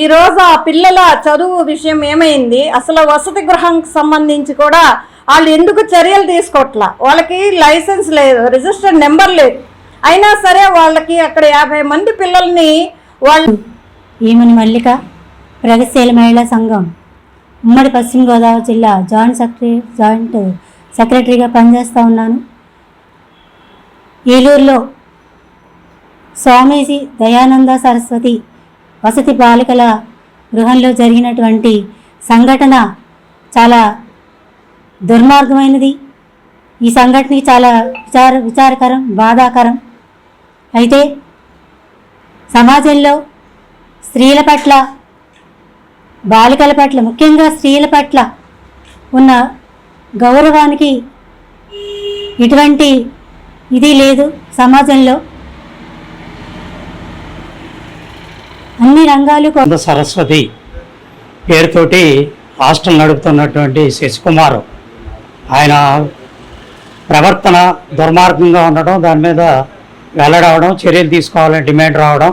ఈరోజు ఆ పిల్లల చదువు విషయం ఏమైంది? అసలు వసతి గృహానికి సంబంధించి కూడా వాళ్ళు ఎందుకు చర్యలు తీసుకోవట్లా? వాళ్ళకి లైసెన్స్ లేదు, రిజిస్టర్డ్ నెంబర్ లేదు, అయినా సరే వాళ్ళకి అక్కడ 50 మంది పిల్లల్ని వాళ్ళు. ఈమెని మల్లిక, ప్రగతిశీల మహిళా సంఘం ఉమ్మడి పశ్చిమ గోదావరి జిల్లా జాయింట్ సెక్రటరీగా పనిచేస్తూ ఉన్నాను. ఏలూరులో స్వామీజీ దయానంద సరస్వతి వసతి బాలికల గృహంలో జరిగినటువంటి సంఘటన చాలా దుర్మార్గమైనది. ఈ సంఘటనకి చాలా విచారకరం, బాధాకరం. అయితే సమాజంలో స్త్రీల పట్ల, బాలికల పట్ల, ముఖ్యంగా స్త్రీల పట్ల ఉన్న గౌరవానికి ఇటువంటి ఇది లేదు సమాజంలో. అన్ని రంగాలు. సరస్వతి పేరుతోటి హాస్టల్ నడుపుతున్నటువంటి శశికుమార్, ఆయన ప్రవర్తన దుర్మార్గంగా ఉండడం, దాని మీద వెల్లడవడం, చర్యలు తీసుకోవాలని డిమాండ్ రావడం,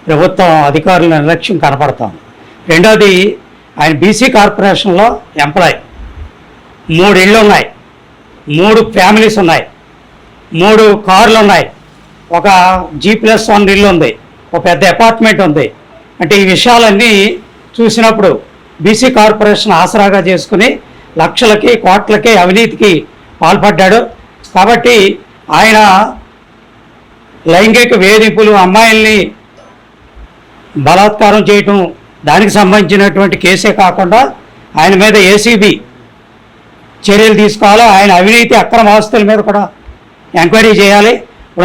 ప్రభుత్వం అధికారుల నిర్లక్ష్యం కనపడతాం. రెండోది, ఆయన బీసీ కార్పొరేషన్లో ఎంప్లాయ్. 3 ఇళ్ళు ఉన్నాయి, 3 ఫ్యామిలీస్ ఉన్నాయి, 3 కార్లు ఉన్నాయి, ఒక G+1 ఇల్లు ఉంది, ఒక పెద్ద అపార్ట్మెంట్ ఉంది. అంటే ఈ విషయాలన్నీ చూసినప్పుడు బీసీ కార్పొరేషన్ ఆసరాగా చేసుకుని లక్షలకి కోట్లకి అవినీతికి పాల్పడ్డాడు. కాబట్టి ఆయన లైంగిక వేధింపులు, అమ్మాయిల్ని బలాత్కారం చేయటం, దానికి సంబంధించినటువంటి కేసే కాకుండా ఆయన మీద ఏసీబీ చర్యలు తీసుకోవాలి. ఆయన అవినీతి అక్రమ ఆస్తుల మీద కూడా ఎంక్వైరీ చేయాలి.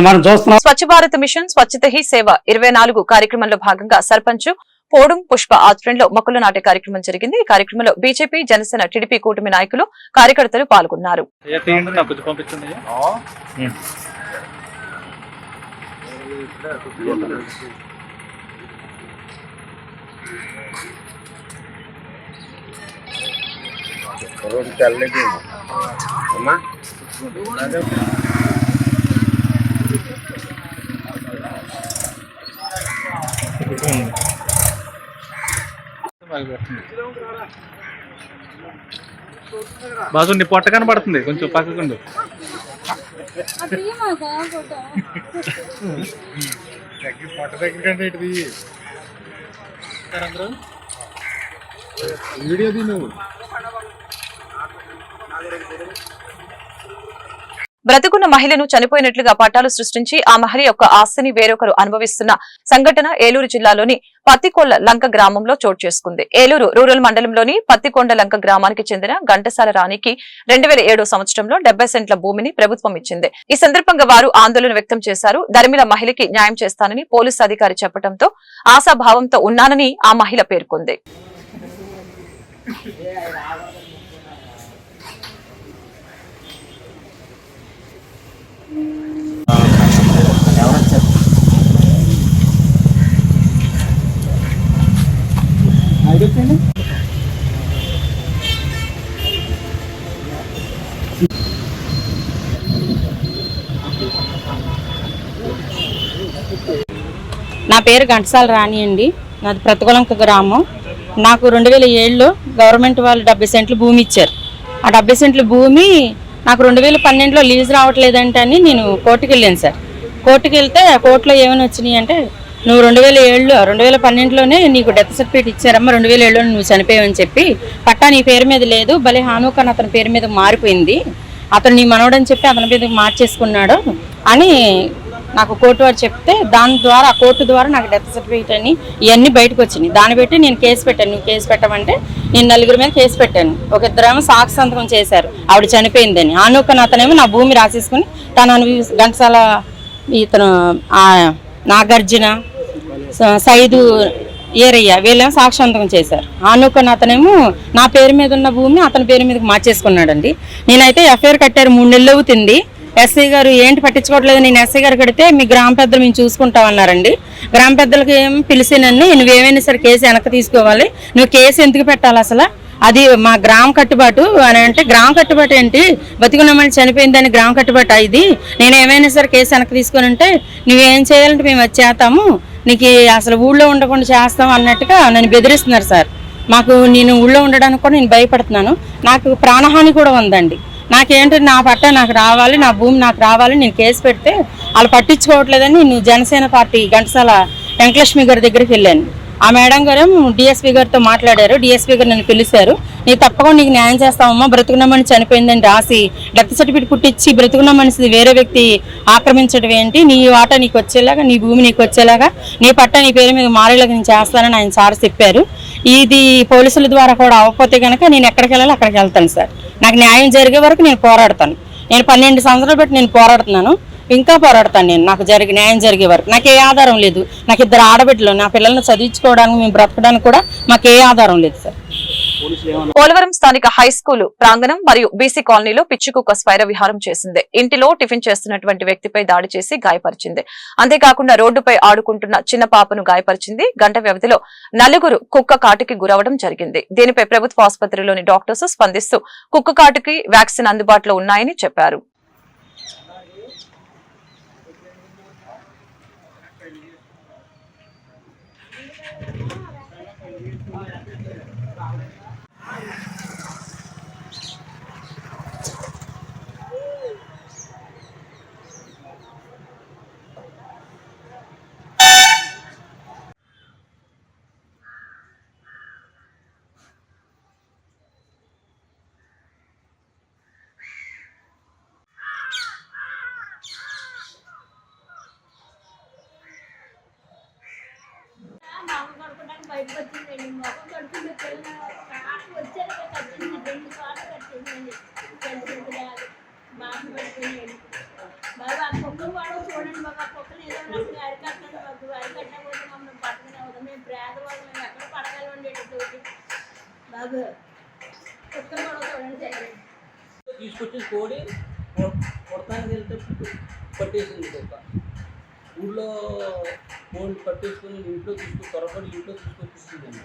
మనం చూస్తున్నాం. స్వచ్ఛ భారత్ మిషన్ స్వచ్ఛత హీ సేవ 24 కార్యక్రమంలో భాగంగా సర్పంచ్ పోడుం పుష్ప ఆధ్వర్యంలో మొక్కలు నాటే కార్యక్రమం జరిగింది. ఈ కార్యక్రమంలో బీజేపీ, జనసేన, టీడీపీ కూటమి నాయకులు, కార్యకర్తలు పాల్గొన్నారు. బాసు నీ పొట్ట కనబడుతుంది, కొంచెం పక్కకుండు. పొట్ట దగ్గర కంటే ఇటు వీడియో నువ్వు. బ్రతుకున్న మహిళను చనిపోయినట్లుగా పట్టాలు సృష్టించి ఆ మహిళ యొక్క ఆస్తిని వేరొకరు అనుభవిస్తున్న సంఘటన ఏలూరు జిల్లాలోని పత్తికొండ లంక గ్రామంలో చోటు చేసుకుంది. ఏలూరు రూరల్ మండలంలోని పత్తికొండ లంక గ్రామానికి చెందిన ఘంటసాల రాణికి 2007 సంవత్సరంలో 70 సెంట్ల భూమిని ప్రభుత్వం ఇచ్చింది. ఈ సందర్భంగా వారు ఆందోళన వ్యక్తం చేశారు. ధర్మిల మహిళకి న్యాయం చేస్తానని పోలీసు అధికారి చెప్పడంతో ఆశాభావంతో ఉన్నానని ఆ మహిళ పేర్కొంది. నా పేరు ఘంటసాల రాణి అండి. నాది ప్రతికొలంక గ్రామం. నాకు 2007లో గవర్నమెంట్ వాళ్ళు 70 సెంట్లు భూమి ఇచ్చారు. ఆ 70 సెంట్ల భూమి నాకు 2012లో లీజ్ రావట్లేదంటే అని నేను కోర్టుకు వెళ్ళాను సార్. కోర్టుకు వెళ్తే కోర్టులో ఏమైనా వచ్చినాయి అంటే, నువ్వు 2012లోనే నీకు డెత్ సర్టిఫికేట్ ఇచ్చారమ్మా, 2007లో నువ్వు చనిపోయావని చెప్పి పట్టా నీ పేరు మీద లేదు, భలే హానూక్ అని అతని పేరు మీద మారిపోయింది, అతను నీ మనవడని చెప్పి అతని మీద మార్చేసుకున్నాడు అని నాకు కోర్టు వారు చెప్తే, దాని ద్వారా ఆ కోర్టు ద్వారా నాకు డెత్ సర్టిఫికేట్ అని ఇవన్నీ బయటకు వచ్చినాయి. దాన్ని బట్టి నేను కేసు పెట్టాను. నువ్వు కేసు పెట్టమంటే నేను 4 మీద కేసు పెట్టాను. ఒక ఇద్దరేమో సాక్షి సంతకం చేశారు ఆవిడ చనిపోయిందని. హానూక్ అని అతనేమో నా భూమి రాసేసుకుని తను ఘంటసాల ఇతను నాగార్జున సైదు ఏరయ్య వీళ్ళేమో సాక్షాంతకం చేశారు. హానూక్ అని అతనేమో నా పేరు మీద ఉన్న భూమి అతని పేరు మీదకి మార్చేసుకున్నాడండి. నేనైతే ఎఫ్ఐఆర్ కట్టారు, 3 నెలలు అవుతుంది. ఎస్ఐ గారు ఏంటి పట్టించుకోవట్లేదు, నేను ఎస్ఐ గారు కడితే మీ గ్రామ పెద్దలు మేము చూసుకుంటామన్నారండి. గ్రామ పెద్దలకి ఏం పిలిచి నన్ను నువ్వేమైనా సరే కేసు వెనక్కి తీసుకోవాలి, నువ్వు కేసు ఎందుకు పెట్టాలి అసలు, అది మా గ్రామ కట్టుబాటు అని అంటే, గ్రామ కట్టుబాటు ఏంటి, బతికున్నమని చనిపోయిందని గ్రామ కట్టుబాటు ఇది, నేను ఏమైనా సరే కేసు వెనక్కి తీసుకొని ఉంటే నువ్వేం చేయాలంటే మేము వచ్చేస్తాము, నీకు అసలు ఊళ్ళో ఉండకుండా చేస్తాం అన్నట్టుగా నన్ను బెదిరిస్తున్నారు సార్. నేను ఊళ్ళో ఉండడానికి కూడా నేను భయపడుతున్నాను. నాకు ప్రాణహాని కూడా ఉందండి. నాకేంటంటే నా పట్ట నాకు రావాలి, నా భూమి నాకు రావాలి, నేను కేసు పెడితే వాళ్ళు పట్టించుకోవట్లేదని నేను జనసేన పార్టీ ఘంటసాల వెంకటలక్ష్మి గారి దగ్గరికి వెళ్ళాను. ఆ మేడం గారు డిఎస్పీ గారితో మాట్లాడారు. డిఎస్పీ గారు నన్ను పిలిచారు. నీకు తప్పకుండా నీకు న్యాయం చేస్తామమ్మా, బ్రతుకున్న మనిషి చనిపోయిందని రాసి డెత్ సర్టిఫికేట్ పుట్టించి బ్రతుకున్న మనిషిది వేరే వ్యక్తి ఆక్రమించడం ఏంటి, నీ వాటా నీకు వచ్చేలాగా, నీ భూమి నీకు వచ్చేలాగా, నీ పట్ట నీ పేరు మీద మారేలాగా నేను చేస్తానని ఆయన సార్ చెప్పారు. ఇది పోలీసుల ద్వారా కూడా అవ్వకపోతే కనుక నేను ఎక్కడికి వెళ్ళాలి అక్కడికి వెళ్తాను సార్. నాకు న్యాయం జరిగే వరకు నేను పోరాడతాను. నేను 12 సంవత్సరాలు బట్టి నేను పోరాడుతున్నాను, ఇంకా పోరాడతాను నేను. నాకు న్యాయం జరిగే వరకు. నాకు ఏ ఆధారం లేదు. నాకు 2 ఆడబిడ్డలు, నా పిల్లల్ని చదివించుకోవడానికి మేము బ్రతకడానికి కూడా మాకు ఏ ఆధారం లేదు సార్. పోలవరం స్థానిక హై స్కూల్ ప్రాంగణం మరియు బీసీ కాలనీలో పిచ్చికుక్క స్వైర విహారం చేసింది. ఇంటిలో టిఫిన్ చేస్తున్నటువంటి వ్యక్తిపై దాడి చేసి గాయపరిచింది. అంతేకాకుండా రోడ్డుపై ఆడుకుంటున్న చిన్న పాపను గాయపరిచింది. గంట వ్యవధిలో 4 కుక్క కాటుకి గురవడం జరిగింది. దీనిపై ప్రభుత్వ ఆసుపత్రిలోని డాక్టర్స్ స్పందిస్తూ కుక్క కాటుకి వ్యాక్సిన్ అందుబాటులో ఉన్నాయని చెప్పారు. తీసుకొచ్చిన కోడి కొడతానికి వెళ్తే పట్టేసింది కుక్క. ఊళ్ళో కోడి పట్టేసుకొని ఇంట్లో త్వరపడి ఇంట్లో తీసుకొచ్చేసిందండి.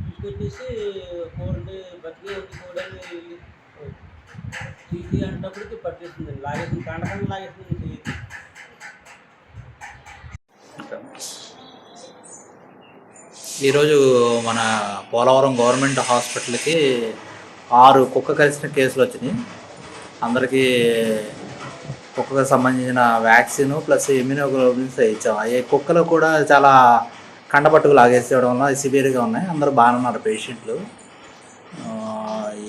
తీసుకొచ్చేసి కోడి బతికే ఉంది కోడి అని తీసి అంటప్పటికి పట్టేసిందండి. లాగేసింది, కండకండ లాగేసింది తీసి. ఈరోజు మన పోలవరం గవర్నమెంట్ హాస్పిటల్కి 6 కుక్క కలిసిన కేసులు వచ్చినాయి. అందరికీ కుక్కకు సంబంధించిన వ్యాక్సిన్ ప్లస్ ఇమ్యూనోగ్లోబులిన్స్ ఇచ్చాం. అవి కుక్కలు కూడా చాలా కండపట్టుకు లాగేసేయడం వల్ల సివియర్గా ఉన్నాయి. అందరూ బాగానే ఉన్నారు పేషెంట్లు.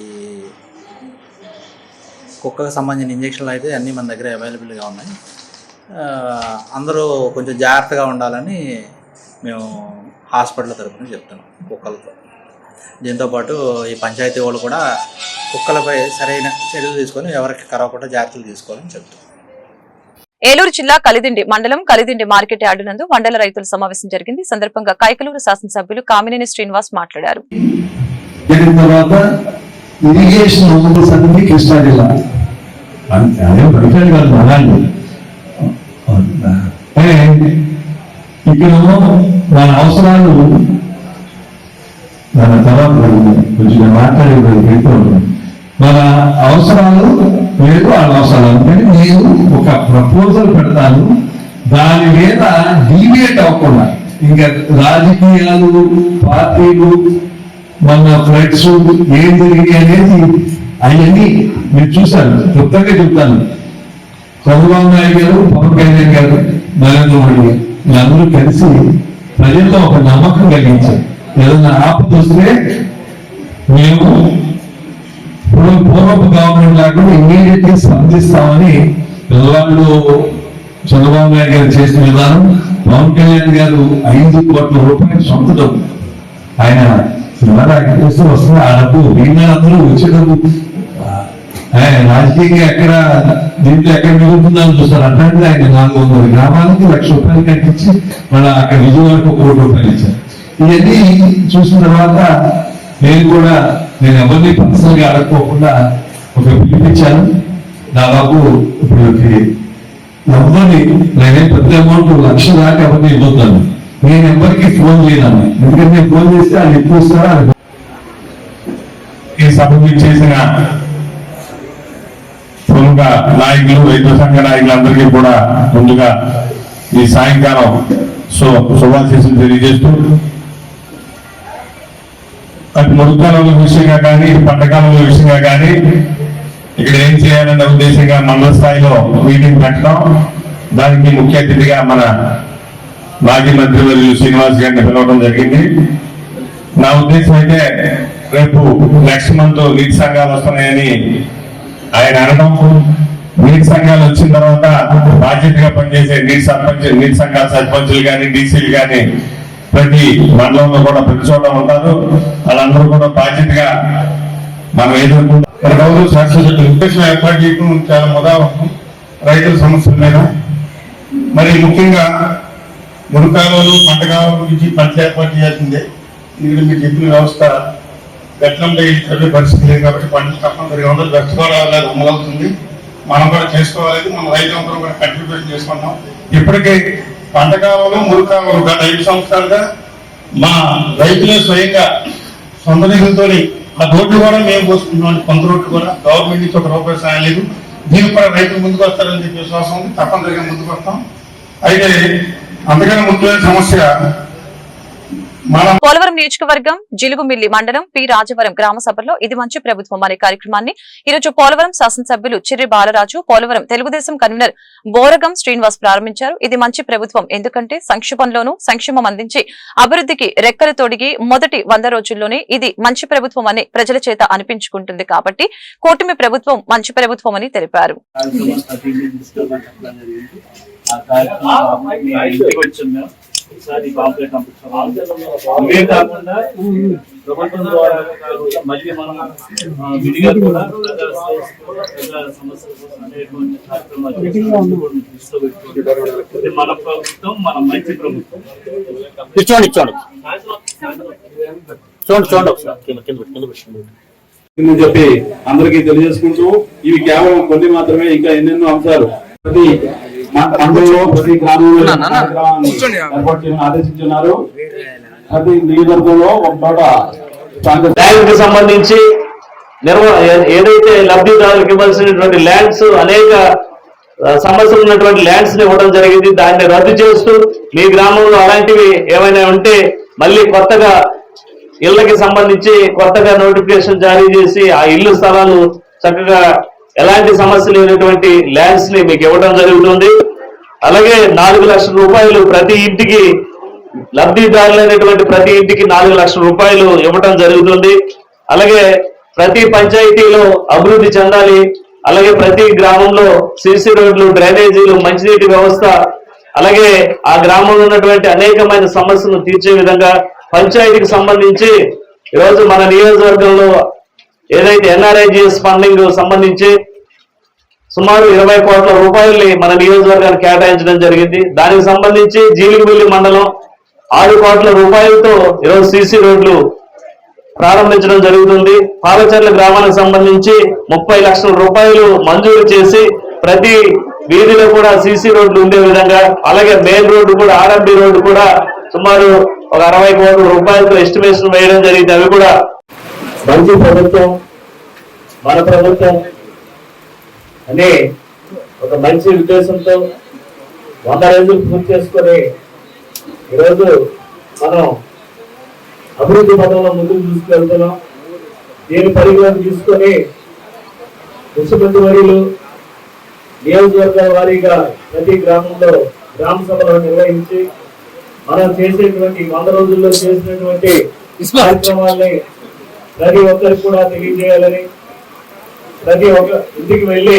ఈ కుక్కకు సంబంధించిన ఇంజక్షన్లు అయితే అన్నీ మన దగ్గర అవైలబుల్గా ఉన్నాయి. అందరూ కొంచెం జాగ్రత్తగా ఉండాలని మేము హాస్పిటల్ తరఫున చెప్తున్నాం కుక్కలతో. దీంతోపాటు ఈ పంచాయతీ వాళ్ళు కూడా కుక్కలపై సరైన చర్యలు తీసుకొని ఎవరికి కరవకుండా జాగ్రత్తలు తీసుకోవాలని చెప్తున్నాం. ఏలూరు జిల్లా కలిదిండి మండలం కలిదిండి మార్కెట్ యార్డు నందు మండల రైతుల సమావేశం జరిగింది. ఈ సందర్భంగా కైకలూరు శాసనసభ్యులు కామినేని శ్రీనివాస్ మాట్లాడారు. ఇక్కడ మన అవసరాలు మన తర్వాత కొంచెం మాట్లాడే మన అవసరాలు లేదు, వాళ్ళ అవసరాలు అంటే నేను ఒక ప్రపోజల్ పెడతాను, దాని మీద డీవియేట్ అవ్వకుండా ఇంకా రాజకీయాలు పార్టీలు మన ఫ్లైట్స్ ఏం జరిగినాయి అనేది అవన్నీ మీరు చూశారు. క్లుప్తంగా చెప్తాను. చంద్రబాబు నాయుడు గారు, పవన్ కళ్యాణ్ గారు, నరేంద్ర మోడీ గారు అందరూ కలిసి ప్రజల్లో ఒక నమ్మకం కలిగించారు. ఏదైనా ఆపద వస్తే మేము పూర్వపు గవర్నమెంట్ లాగా ఇమీడియట్ గా స్పందిస్తామని పిల్లవాళ్ళు చంద్రబాబు నాయుడు గారు చేసిన విధానం, పవన్ కళ్యాణ్ గారు 5 కోట్ల రూపాయలు సొంత డబ్బు ఆయన సినిమా చేస్తూ వస్తుంది. ఆ డబ్బు అందరూ వచ్చే డబ్బు రాజకీయంగా ఎక్కడ దీంట్లో ఎక్కడ మిగులుతుందని చూస్తారు. అట్లాంటిది ఆయన 400 గ్రామాలకి 1,00,000 రూపాయలు కట్టించి మళ్ళీ అక్కడ విజయవాడకు 1 కోటి రూపాయలు ఇచ్చారు. ఇవన్నీ చూసిన తర్వాత నేను ఎవరిని పర్సనల్ గా అడగకోకుండా ఒక పిలిపించాను. దాదాపు ఇప్పుడు ఎవరిని నేనేం పెద్ద అమౌంట్ 1,00,000 దాకా ఎవరిని ఇవ్వద్దాను. నేను ఎవరికి ఫోన్ చేయను. ఎందుకంటే నేను ఫోన్ చేస్తే వాళ్ళు ఎక్కువ ఇస్తారా. ఈ సభకు చేసిన ప్రముఖ నాయకులు, రైతు సంఘ నాయకులందరికీ కూడా ముందుగా ఈ సాయంకాలం శుభాశీస్సులు తెలియజేస్తూ, అటు మురుకాలంలో విషయంగా కానీ పంటకాలంలో విషయంగా కానీ ఇక్కడ ఏం చేయాలన్న ఉద్దేశంగా మండల స్థాయిలో మీటింగ్ పెట్టడం, దానికి ముఖ్య అతిథిగా మన మాజీ మంత్రివర్యులు శ్రీనివాస్ గారిని పిలవడం జరిగింది. నా ఉద్దేశం అయితే రేపు నెక్స్ట్ మంత్ నీటి సంఘాలు వస్తున్నాయని ఆయన అనడం, నీటి సంఘాలు వచ్చిన తర్వాత బాధ్యతగా పనిచేసే నీటి సంఘాల సర్పంచులు కానీ డీసీలు కానీ ప్రతి మండలంలో కూడా ప్రతి చోట ఉంటారు. వాళ్ళందరూ కూడా బాధ్యతగా మనం ఎదుర్కొంటారు. శాశ్వత ఉద్దేశం ఏర్పాటు చేయడం చాలా ముదావహం రైతుల సమస్యల మీద. మరి ముఖ్యంగా మురుకాలు పంటకాలం గురించి పంటలు ఏర్పాటు చేయాల్సిందే. ఎందుకంటే మీరు చెప్పిన వ్యవస్థ గట్లంలో చదివే పరిస్థితి లేదు కాబట్టి పంటలు తప్పనిసరిగా ఉండదు. వ్యర్థపడాలి అమలవుతుంది. మనం కూడా చేసుకోవాలి. మన రైతులందరూ కూడా కంట్రిబ్యూషన్ చేసుకున్నాం. ఇప్పటికే పంటకాలంలో మురుకాలు గత 5 సంవత్సరాలుగా మా రైతులే స్వయంగా సొంత నిధులతో ఆ రోడ్లు కూడా మేము పోసుకుంటున్నాం. కొంత రోడ్లు కూడా గవర్నమెంట్ నుంచి 1 రూపాయి సాయం లేదు. దీనికి కూడా రైతులు ముందుకు వస్తారని చెప్పి విశ్వాసం ఉంది. తప్పనిసరిగా ముందుకు వస్తాం. అయితే అందుకని ముఖ్యమైన సమస్య పోలవరం నియోజకవర్గం జిలుగుమిల్లి మండలం పి రాజవరం గ్రామ సభలో ఇది మంచి ప్రభుత్వం అనే కార్యక్రమాన్ని ఈరోజు పోలవరం శాసనసభ్యులు చిర్రి బాలరాజు, పోలవరం తెలుగుదేశం కన్వీనర్ బోరగం శ్రీనివాస్ ప్రారంభించారు. ఇది మంచి ప్రభుత్వం ఎందుకంటే సంక్షేమంలోనూ సంక్షేమం అందించి అభివృద్ధికి రెక్కలు తొడిగి మొదటి 100 రోజుల్లోనే ఇది మంచి ప్రభుత్వం అని ప్రజల చేత అనిపించుకుంటుంది కాబట్టి కూటమి ప్రభుత్వం మంచి ప్రభుత్వం అని తెలిపారు. ఒకసారి కాంప్లైంట్ పంపించాం. ఇవే కాకుండా ప్రభుత్వం ద్వారా మళ్ళీ మనం విడిగా కూడా ప్రజా సమస్యల కోసం అనేటువంటి కార్యక్రమాలు మన ప్రభుత్వం, మన మంచి ప్రభుత్వం. చెప్పి అందరికీ తెలియజేసుకుంటూ ఇవి కేవలం కొన్ని మాత్రమే, ఇంకా ఎన్నెన్నో అంశాలు ప్రతి మండలంలో ప్రతి గ్రామంలో ఏర్పాటు చేయమని ఆదేశించున్నారు. ప్రతి నియోజకవర్గంలో ఒక చోట బ్యాంకు సంబంధించి ఏదైతే లబ్ధిదారులకు ఇవ్వాల్సినటువంటి ల్యాండ్స్ అనేక సమస్యలు ఉన్నటువంటి ల్యాండ్స్ ని ఇవ్వడం జరిగింది. దాన్ని రద్దు చేస్తూ మీ గ్రామంలో అలాంటివి ఏమైనా ఉంటే మళ్ళీ కొత్తగా ఇళ్లకి సంబంధించి కొత్తగా నోటిఫికేషన్ జారీ చేసి ఆ ఇల్లు స్థలాలు చక్కగా ఎలాంటి సమస్య లేనటువంటి ల్యాండ్స్ ని మీకు ఇవ్వడం జరుగుతుంది. అలాగే 4 లక్షల రూపాయలు ప్రతి ఇంటికి, లబ్ధిదారులైనటువంటి ప్రతి ఇంటికి 4 లక్షల రూపాయలు ఇవ్వడం జరుగుతుంది. అలాగే ప్రతి పంచాయతీలో అభివృద్ధి చెందాలి. అలాగే ప్రతి గ్రామంలో సిసి రోడ్లు, డ్రైనేజీలు, మంచినీటి వ్యవస్థ, అలాగే ఆ గ్రామంలో ఉన్నటువంటి అనేకమైన సమస్యలను తీర్చే విధంగా పంచాయతీకి సంబంధించి ఈరోజు మన నియోజకవర్గంలో ఏదైతే ఎన్ఆర్ఐజిఎస్ ఫండింగ్ సంబంధించి సుమారు 20 కోట్ల రూపాయల్ని మన నియోజకవర్గానికి కేటాయించడం జరిగింది. దానికి సంబంధించి జీలిగిబిల్లి మండలం 6 కోట్ల రూపాయలతో ఈరోజు సిసి రోడ్లు ప్రారంభించడం జరుగుతుంది. పాలచర్ల గ్రామానికి సంబంధించి 30 లక్షల రూపాయలు మంజూరు చేసి ప్రతి వీధిలో కూడా సిసి రోడ్లు ఉండే విధంగా, అలాగే మెయిన్ రోడ్డు కూడా, ఆర్ఎంబి రోడ్డు కూడా సుమారు ఒక 60 కోట్ల రూపాయలతో ఎస్టిమేషన్ వేయడం జరిగింది. అవి కూడా మంచి ప్రభుత్వం, మన ప్రభుత్వం అనే ఒక మంచి ఉద్దేశంతో 100 రోజులు పూర్తి చేసుకొని ఈరోజు మనం అభివృద్ధి పథంలో ముందుకు తీసుకెళ్తున్నాం. దీని పరిగణలోకి తీసుకొని ముఖ్యమంత్రి వర్యులు నియోజకవర్గాల వారీగా ప్రతి గ్రామంలో గ్రామ సభలు నిర్వహించి మనం చేసేటువంటి 100 రోజుల్లో చేసినటువంటి కార్యక్రమాలని ప్రతి ఒక్కరికి కూడా తెలియజేయాలని, ప్రతి ఒక్క ఇంటికి వెళ్ళి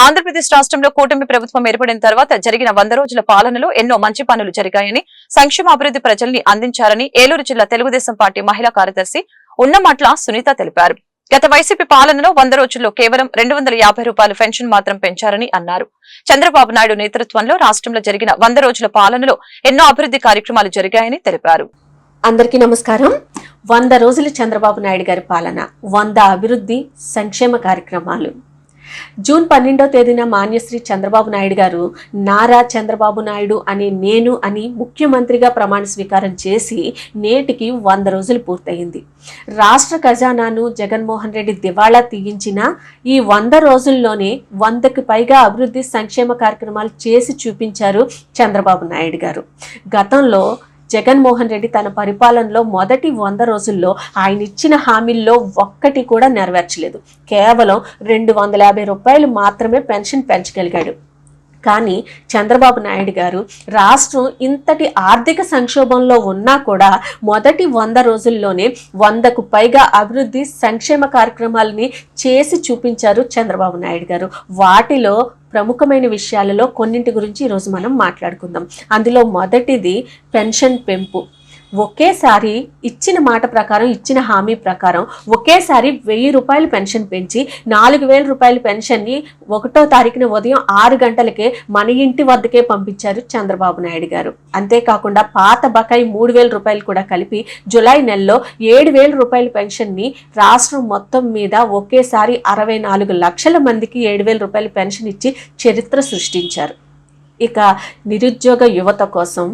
ఆంధ్రప్రదేశ్ రాష్ట్రంలో కూటమి ప్రభుత్వం ఏర్పడిన తర్వాత జరిగిన 100 రోజుల పాలనలో ఎన్నో మంచి పనులు జరిగాయని, సంక్షేమ అభివృద్ధి ప్రజల్ని అందించారని ఏలూరు జిల్లా తెలుగుదేశం పార్టీ మహిళా కార్యదర్శి ఉన్నమట్ల సునీత తెలిపారు. గత వైసీపీ పాలనలో 100 రోజుల్లో కేవలం 250 రూపాయల పెన్షన్ మాత్రం పెంచారని అన్నారు. చంద్రబాబు నాయుడు నేతృత్వంలో రాష్ట్రంలో జరిగిన 100 రోజుల పాలనలో ఎన్నో అభివృద్ధి కార్యక్రమాలు జరిగాయని తెలిపారు. అందరికీ నమస్కారం. 100 రోజులు చంద్రబాబు నాయుడు గారి పాలన, 100 అభివృద్ధి సంక్షేమ కార్యక్రమాలు. జూన్ 12వ తేదీన మాన్యశ్రీ చంద్రబాబు నాయుడు గారు నారా చంద్రబాబు నాయుడు అని ముఖ్యమంత్రిగా ప్రమాణ స్వీకారం చేసి నేటికి 100 రోజులు పూర్తయింది. రాష్ట్ర ఖజానాను జగన్మోహన్ రెడ్డి దివాళా తీయించిన ఈ 100 రోజుల్లోనే 100కి పైగా అభివృద్ధి సంక్షేమ కార్యక్రమాలు చేసి చూపించారు చంద్రబాబు నాయుడు గారు. గతంలో జగన్మోహన్ రెడ్డి తన పరిపాలనలో మొదటి 100 రోజుల్లో ఆయన ఇచ్చిన హామీల్లో ఒక్కటి కూడా నెరవేర్చలేదు. కేవలం 250 రూపాయలు మాత్రమే పెన్షన్ పెంచగలిగాడు. కానీ చంద్రబాబు నాయుడు గారు రాష్ట్రం ఇంతటి ఆర్థిక సంక్షోభంలో ఉన్నా కూడా మొదటి 100 రోజుల్లోనే 100కు పైగా అభివృద్ధి సంక్షేమ కార్యక్రమాలని చేసి చూపించారు చంద్రబాబు నాయుడు గారు. వాటిలో ప్రముఖమైన విషయాలలో కొన్నింటి గురించి ఈరోజు మనం మాట్లాడుకుందాం. అందులో మొదటిది పెన్షన్ పెంపు. ఒకేసారి ఇచ్చిన మాట ప్రకారం, ఇచ్చిన హామీ ప్రకారం ఒకేసారి 1000 రూపాయలు పెన్షన్ పెంచి 4000 రూపాయల పెన్షన్ని 1వ తారీఖున ఉదయం 6 గంటలకే మన ఇంటి వద్దకే పంపించారు చంద్రబాబు నాయుడు గారు. అంతేకాకుండా పాత బకాయి 3000 రూపాయలు కూడా కలిపి జులై నెలలో 7000 రూపాయల పెన్షన్ని రాష్ట్రం మొత్తం మీద ఒకేసారి 64 లక్షల మందికి 7000 రూపాయల పెన్షన్ ఇచ్చి చరిత్ర సృష్టించారు. ఇక నిరుద్యోగ యువత కోసం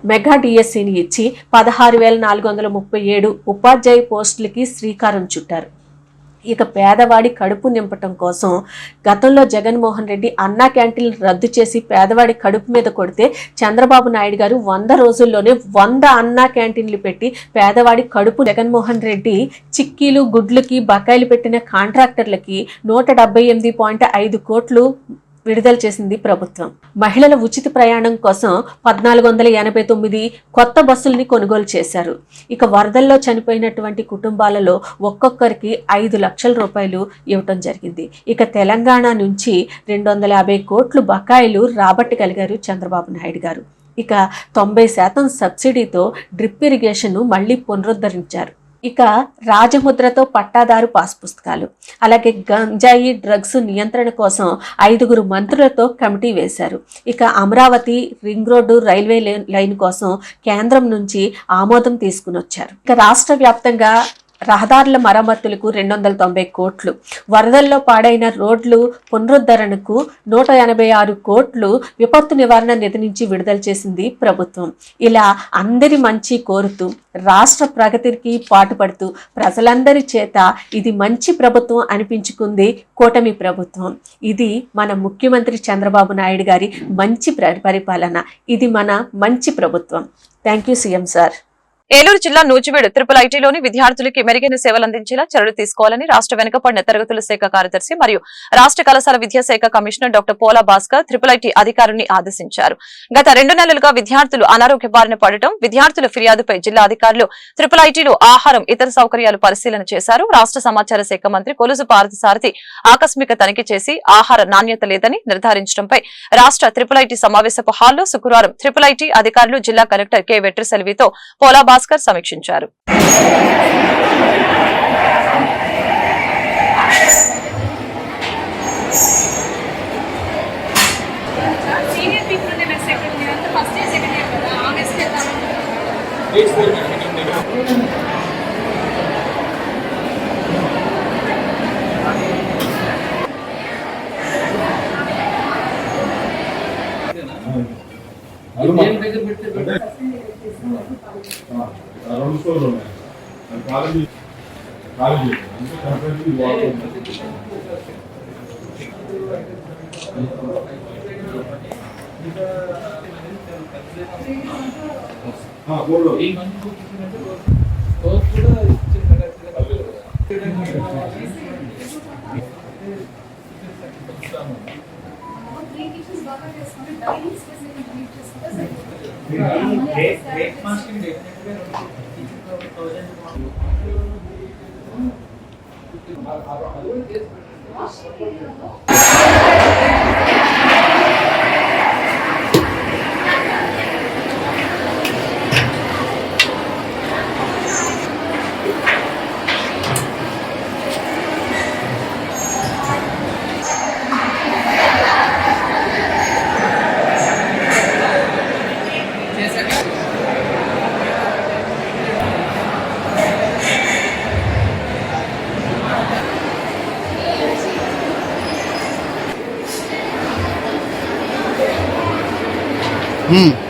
మెగా డిఎస్సిని ఇచ్చి 16,437 ఉపాధ్యాయ పోస్టులకి శ్రీకారం చుట్టారు. ఇక పేదవాడి కడుపు నింపటం కోసం గతంలో జగన్మోహన్ రెడ్డి అన్నా క్యాంటీన్లు రద్దు చేసి పేదవాడి కడుపు మీద కొడితే చంద్రబాబు నాయుడు గారు 100 రోజుల్లోనే 100 అన్నా క్యాంటీన్లు పెట్టి పేదవాడి కడుపు, జగన్మోహన్ రెడ్డి చిక్కీలు గుడ్లకి బకాయిలు పెట్టిన కాంట్రాక్టర్లకి 178.5 కోట్లు విడుదల చేసింది ప్రభుత్వం. మహిళల ఉచిత ప్రయాణం కోసం 1489 కొత్త బస్సుల్ని కొనుగోలు చేశారు. ఇక వరదల్లో చనిపోయినటువంటి కుటుంబాలలో ఒక్కొక్కరికి 5 లక్షల రూపాయలు ఇవ్వటం జరిగింది. ఇక తెలంగాణ నుంచి 250 కోట్లు బకాయిలు రాబట్టగలిగారు చంద్రబాబు నాయుడు గారు. ఇక 90% సబ్సిడీతో డ్రిప్ ఇరిగేషన్ మళ్ళీ పునరుద్ధరించారు. ఇక రాజముద్రతో పట్టాదారు పాస్ పుస్తకాలు, అలాగే గంజాయి డ్రగ్స్ నియంత్రణ కోసం 5 మంత్రులతో కమిటీ వేశారు. ఇక Amaravati ring road railway line కోసం కేంద్రం నుంచి ఆమోదం తీసుకుని వచ్చారు. ఇక రాష్ట్ర వ్యాప్తంగా రహదారుల మరమ్మతులకు 290 కోట్లు, వరదల్లో పాడైన రోడ్లు పునరుద్ధరణకు 186 కోట్లు విపత్తు నివారణ నిధి నుంచి విడుదల చేసింది ప్రభుత్వం. ఇలా అందరి మంచి కోరుతూ రాష్ట్ర ప్రగతికి పాటుపడుతూ ప్రజలందరి చేత ఇది మంచి ప్రభుత్వం అనిపించుకుంది కూటమి ప్రభుత్వం. ఇది మన ముఖ్యమంత్రి చంద్రబాబు నాయుడు గారి మంచి పరిపాలన. ఇది మన మంచి ప్రభుత్వం. Thank you CM sir. Eluru జిల్లా నూజివీడు ట్రిపుల్ ఐటీలోని విద్యార్థులకి మెరుగైన సేవలు అందించేలా చర్యలు తీసుకోవాలని రాష్ట్ర వెనుకబడిన తరగతుల శాఖ కార్యదర్శి మరియు రాష్ట్ర కళాశాల విద్యాశాఖ commissioner doctor Pola Bhaskar triple IT అధికారులను ఆదేశించారు. గత 2 నెలలుగా విద్యార్థులు అనారోగ్య బారిన పడటం, విద్యార్థుల ఫిర్యాదుపై జిల్లా అధికారులు ట్రిపుల్ ఐటీలో ఆహారం, ఇతర సౌకర్యాలు పరిశీలన చేశారు. రాష్ట్ర సమాచార శాఖ మంత్రి కొలుసు పార్థసారథి ఆకస్మిక తనిఖీ చేసి ఆహార నాణ్యత లేదని నిర్ధారించడంపై రాష్ట్ర ట్రిపుల్ ఐటీ సమావేశపు హాల్లో శుక్రవారం ట్రిపుల్ ఐటీ అధికారులు జిల్లా కలెక్టర్ కె వెట్రిసెల్వితో పోలా భాస్కర్ సమీక్షించారు.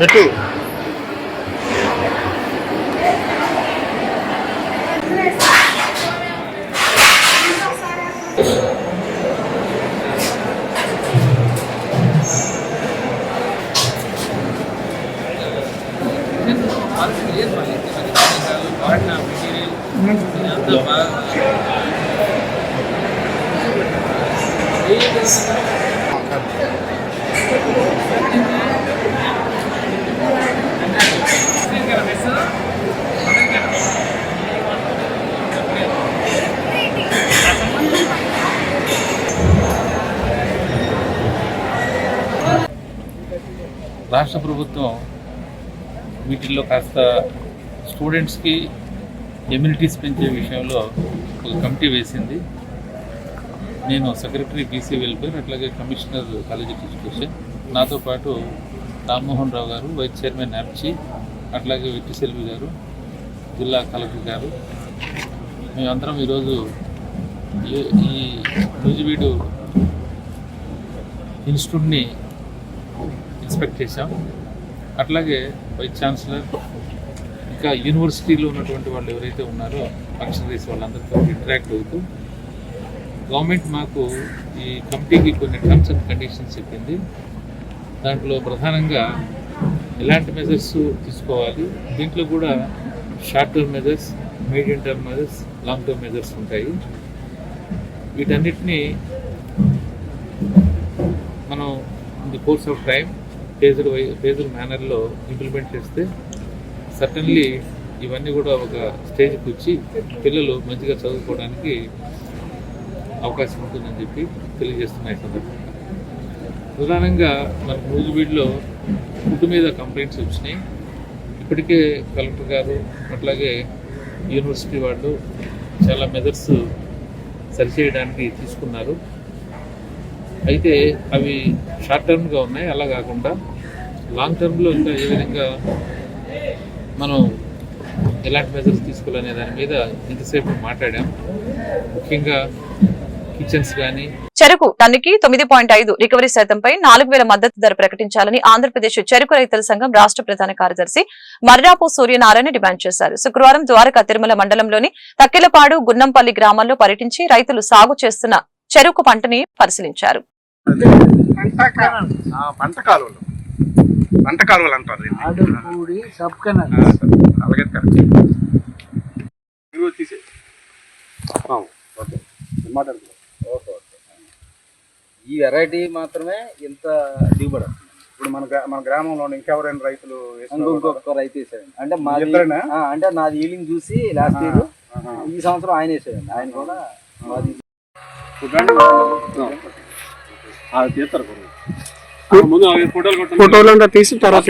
పెట్టు. రాష్ట్ర ప్రభుత్వం వీటిల్లో కాస్త స్టూడెంట్స్కి ఎమ్యూనిటీస్ పెంచే విషయంలో ఒక కమిటీ వేసింది. నేను సెక్రటరీ బీసీ వెల్ఫేర్, అట్లాగే కమిషనర్ కాలేజ్ ఆఫ్ ఎడ్యుకేషన్, నాతో పాటు రామ్మోహన్ రావు గారు, వైస్ చైర్మన్ యాప్చి, అట్లాగే వెట్రిసెల్వి గారు, జిల్లా కలెక్టర్ గారు, మేమందరం ఈరోజు ఈ నూజివీడు ఇన్స్టిట్యూట్ని ఇన్స్పెక్ట్ చేశాం. అట్లాగే వైస్ ఛాన్సలర్, ఇంకా యూనివర్సిటీలో ఉన్నటువంటి వాళ్ళు ఎవరైతే ఉన్నారో ఫంక్షనరీస్ వాళ్ళందరితో ఇంటరాక్ట్ అవుతూ గవర్నమెంట్ మాకు ఈ కమిటీకి కొన్ని టర్మ్స్ అండ్ కండిషన్స్ చెప్పింది. దాంట్లో ప్రధానంగా ఎలాంటి మెజర్స్ తీసుకోవాలి, దీంట్లో కూడా short term measures, medium term measures, long term measures ఉంటాయి. వీటన్నిటినీ మనం in the course of time phased మేనర్లో ఇంప్లిమెంట్ చేస్తే సర్టన్లీ ఇవన్నీ కూడా ఒక స్టేజ్కి వచ్చి పిల్లలు మంచిగా చదువుకోవడానికి అవకాశం ఉంటుందని చెప్పి తెలియజేస్తున్నాయి సందర్భంగా. ప్రధానంగా మనకు నూజివీడులో ఫుడ్ మీద కంప్లైంట్స్ వచ్చినాయి. ఇప్పటికే కలెక్టర్ గారు అట్లాగే యూనివర్సిటీ వాళ్ళు చాలా మెజర్స్ సరిచేయడానికి తీసుకున్నారు. అయితే అవి షార్ట్ టర్మ్గా ఉన్నాయి. అలా కాకుండా లాంగ్ టర్మ్లో ఇంకా ఏ విధంగా మనం ఎలాంటి మెజర్స్ తీసుకోవాలనే దాని మీద ఇంతసేపు మాట్లాడాం. ముఖ్యంగా కిచెన్స్ కానీ చెరకు టన్నుకి 9.5 రికవరీ శాతంపై 4,000 మద్దతు ధర ప్రకటించాలని ఆంధ్రప్రదేశ్ చెరకు రైతుల సంఘం రాష్ట్ర ప్రధాన కార్యదర్శి మర్రాపు సూర్యనారాయణ డిమాండ్ చేశారు. శుక్రవారం ద్వారకా తిరుమల మండలంలోని తక్కెలపాడు, గున్నంపల్లి గ్రామాల్లో పర్యటించి రైతులు సాగు చేస్తున్న చెరకు పంటని పరిశీలించారు. పంట కాలువలు అంటారు. ఈ వెరైటీ మాత్రమే ఇంత దిగుబడి వస్తుంది. ఇప్పుడు మన గ్రామంలో ఇంకెవరైనా రైతులు ఇంకొక రైతు వేసాడండి. అంటే మాది అంటే నాది ఈలింగ్ చూసి లాస్ట్ ఇయర్ ఈ సంవత్సరం ఆయన వేసాడండి. ఆయన కూడా మాది ఫోటోలు అంతా తీసి తర్వాత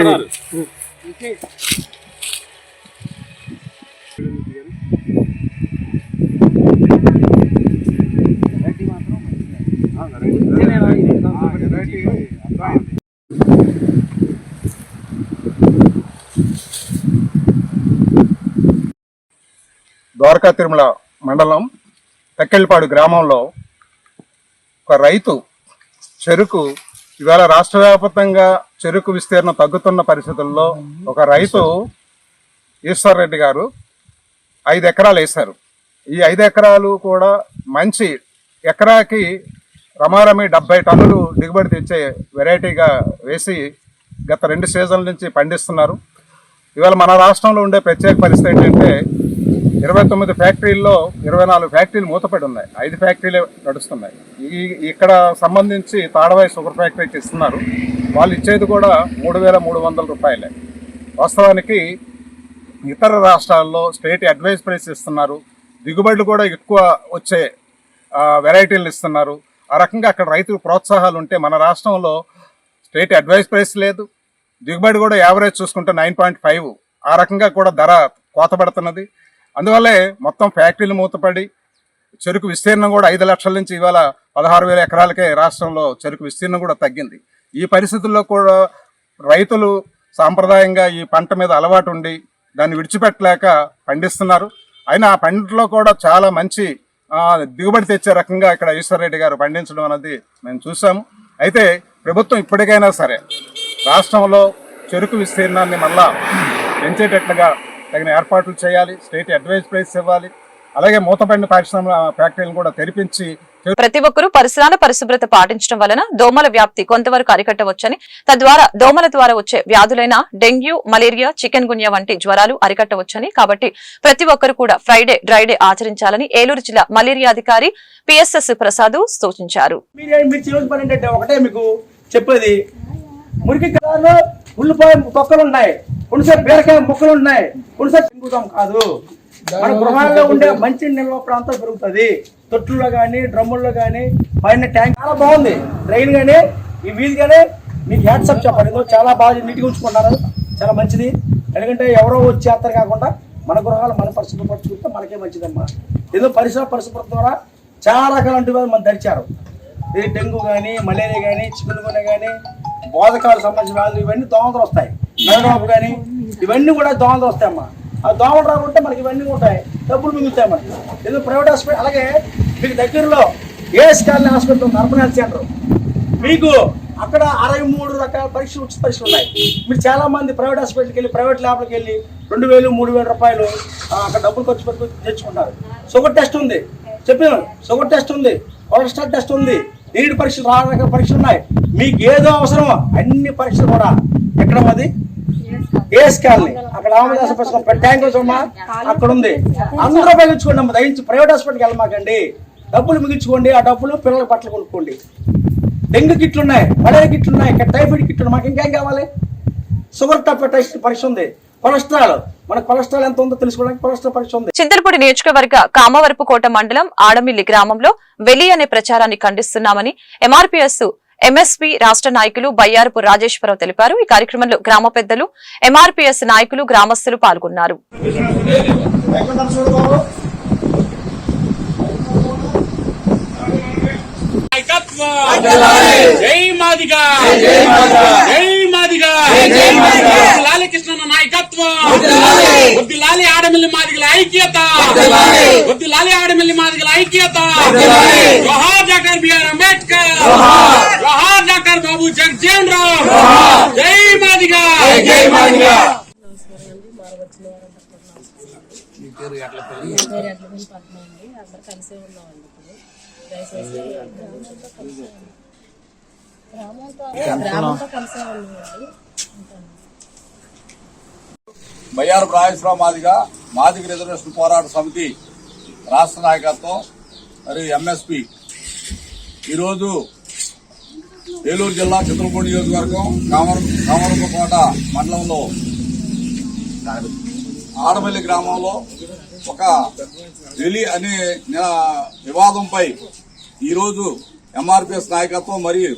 ద్వారకా తిరుమల మండలం తక్కెళ్ళపాడు గ్రామంలో ఒక రైతు చెరుకు ఇవాళ రాష్ట్ర వ్యాప్తంగా చెరుకు విస్తీర్ణం తగ్గుతున్న పరిస్థితుల్లో ఒక రైతు ఈశ్వర్ రెడ్డి గారు 5 ఎకరాలు వేశారు. ఈ 5 ఎకరాలు కూడా మంచి ఎకరాకి రమారమి 70 టన్నులు దిగుబడి తెచ్చే వెరైటీగా వేసి గత 2 సీజన్ల నుంచి పండిస్తున్నారు. ఇవాళ మన రాష్ట్రంలో ఉండే ప్రత్యేక పరిస్థితి ఏంటంటే 29 ఫ్యాక్టరీల్లో 24 ఫ్యాక్టరీలు మూతపడి ఉన్నాయి. 5 ఫ్యాక్టరీలే నడుస్తున్నాయి. ఇక్కడ సంబంధించి తాడవాయి షుగర్ ఫ్యాక్టరీకి ఇస్తున్నారు. వాళ్ళు ఇచ్చేది కూడా 3,300 రూపాయలే. వాస్తవానికి ఇతర రాష్ట్రాల్లో స్టేట్ అడ్వైజ్ ప్రైస్ ఇస్తున్నారు. దిగుబడులు కూడా ఎక్కువ వచ్చే వెరైటీలు ఇస్తున్నారు. ఆ రకంగా అక్కడ రైతులకు ప్రోత్సాహాలు ఉంటే మన రాష్ట్రంలో స్టేట్ అడ్వైజ్ ప్రైస్ లేదు. దిగుబడి కూడా యావరేజ్ చూసుకుంటే 9.5 ఆ రకంగా కూడా ధర కోతపడుతున్నది. అందువల్లే మొత్తం ఫ్యాక్టరీలు మూతపడి చెరుకు విస్తీర్ణం కూడా 5 లక్షల నుంచి ఇవాళ 16,000 ఎకరాలకే రాష్ట్రంలో చెరుకు విస్తీర్ణం కూడా తగ్గింది. ఈ పరిస్థితుల్లో కూడా రైతులు సాంప్రదాయంగా ఈ పంట మీద అలవాటు ఉండి దాన్ని విడిచిపెట్టలేక పండిస్తున్నారు. అయినా ఆ పంటలో కూడా చాలా మంచి దిగుబడి తెచ్చే రకంగా ఇక్కడ ఈశ్వర్ రెడ్డి గారు పండించడం అనేది మేము చూసాము. అయితే ప్రభుత్వం ఇప్పటికైనా సరే రాష్ట్రంలో చెరుకు విస్తీర్ణాన్ని మళ్ళా పెంచేటట్లుగా తగిన ఏర్పాట్లు చేయాలి. స్టేట్ అడ్వైజ్ ప్రైస్ ఇవ్వాలి. అలాగే మూతపడిన పరిశ్రమ ఫ్యాక్టరీలను కూడా తెరిపించి ప్రతి ఒక్కరూ పరిశుభ్రత పాటించడం వలన దోమల వ్యాప్తి కొంతవరకు అరికట్టవచ్చని, తద్వారా దోమల ద్వారా వచ్చే వ్యాధులైన డెంగ్యూ, మలేరియా, చికెన్ గున్యా వంటి జ్వరాలు అరికట్టవచ్చని, కాబట్టి ప్రతి ఒక్కరు కూడా ఫ్రైడే డ్రై డే ఆచరించాలని ఏలూరు జిల్లా మలేరియా అధికారి పిఎస్ఎస్ ప్రసాద్ సూచించారు. ఒకటే మీకు చెప్పేది, మురికి ఉల్లిపాయ తొక్కలు ఉన్నాయి, కొన్నిసార్లు బీరకాయ మొక్కలు ఉన్నాయి, కొన్నిసార్లు తింగుతాం కాదు. మన గృహాల్లో ఉండే మంచి నిల్వ ప్రాంతం పెరుగుతుంది. తొట్టుల్లో కానీ డ్రమ్ముల్లో కానీ పైన ట్యాంక్ చాలా బాగుంది. డ్రైన్ కానీ ఈ వీధి కానీ మీకు హ్యాట్సప్ చెప్పండి. చాలా బాగా నీట్గా ఉంచుకుంటారు, చాలా మంచిది. ఎందుకంటే ఎవరో వచ్చేస్తారు కాకుండా మన గృహాలు మన పరిశుభ్రపరచుకుంటే మనకే మంచిదమ్మా. ఏదో పరిశుభ్రత ద్వారా చాలా రకాల అంటువ్యాధులు మనం ధరిచారు. ఇది డెంగ్యూ కానీ, మలేరియా కానీ, చికెన్ గున్యా కానీ, బోధకాలకు సంబంధించిన వ్యాధులు ఇవన్నీ దోమలు వస్తాయి. మెడనొప్పి కానీ ఇవన్నీ కూడా దోమలు వస్తాయమ్మా. ఆ దోమలు రాకుంటే మనకి ఇవన్నీ ఉంటాయి, డబ్బులు మిగులుతాయి మనకి. ఏదో ప్రైవేట్ హాస్పిటల్, అలాగే మీకు దగ్గరలో ఏఎస్ కాలనీ హాస్పిటల్ ఉంది, అర్బన్ హెల్త్ సెంటర్. మీకు అక్కడ 63 రకాల పరీక్షలు, ఉచిత పరీక్షలు ఉన్నాయి. మీరు చాలా మంది ప్రైవేట్ హాస్పిటల్కి వెళ్ళి, ప్రైవేట్ ల్యాబ్లకు వెళ్ళి 2,000, 3,000 రూపాయలు అక్కడ డబ్బులు ఖర్చు పెట్టుకుని తెచ్చుకుంటారు. షుగర్ టెస్ట్ ఉంది, చెప్పాను, షుగర్ టెస్ట్ ఉంది, కొలెస్ట్రాల్ టెస్ట్ ఉంది, నీటి పరీక్షలు, 6 రకాల పరీక్షలు ఉన్నాయి. మీకు ఏదో అవసరమో అన్ని పరీక్షలు కూడా ఎక్కడ మాది ఏఎస్ కాలనీ, అక్కడ రామదాస ట్యాంక్ అక్కడ ఉంది. అందరూ ఉపయోగించుకోండి అమ్మ. దయించి ప్రైవేట్ హాస్పిటల్కి వెళ్ళమాకండి, డబ్బులు మిగించుకోండి. ఆ డబ్బులు పిల్లల బట్టలు కొనుక్కోండి. డెంగ్యూ కిట్లు ఉన్నాయి, మలేరియా కిట్లు ఉన్నాయి, టైఫాయిడ్ కిట్లు ఉన్నాయి. మాకు ఇంకేం కావాలి? షుగర్ టెస్ట్ పరీక్ష ఉంది, కొలెస్ట్రాల్, మన కొలెస్ట్రాల్ ఎంత ఉందో తెలుసుకోవడానికి కొలెస్ట్రాల్ పరీక్ష ఉంది. చింతలపూడి నియోజకవర్గ కామవరపుకోట మండలం ఆడమిల్లి గ్రామంలో వెలి అనే ప్రచారాన్ని ఖండిస్తున్నామని ఎంఆర్పీఎస్ ఎంఎస్పీ రాష్ట్ర నాయకులు బయ్యారపు రాజేశ్వరరావు తెలిపారు. ఈ కార్యక్రమంలో గ్రామ పెద్దలు, ఎంఆర్పీఎస్ నాయకులు, గ్రామస్తులు పాల్గొన్నారు. జై మాదిగా, జై మాదిగా, లాలి కృష్ణ నాయకత్వం, లాలి ఆడ ఆడమిల్లి మాదిగల ఐక్యత, వర్ధిల్లాలి ఆడమిల్లి మాదిగల ఐక్యత. జోహార్ డాక్టర్ బిఆర్ అంబేద్కర్, జోహార్ డాక్టర్ బాబు జగజ్జీవన్ రామ్, జై మాదిగ, జై మాదిగ. బయ్యారు రాజేశ్వరరావు మాదిగ రిజర్వేషన్ పోరాట సమితి రాష్ట్ర నాయకత్వం మరియు ఎంఎస్పి ఈరోజు ఏలూరు జిల్లా చిత్రకూట నియోజకవర్గం కామరూపకోట మండలంలో ఆడమల్లి గ్రామంలో ఒక వెలి అనే వివాదంపై ఈరోజు ఎంఆర్పిఎస్ నాయకత్వం మరియు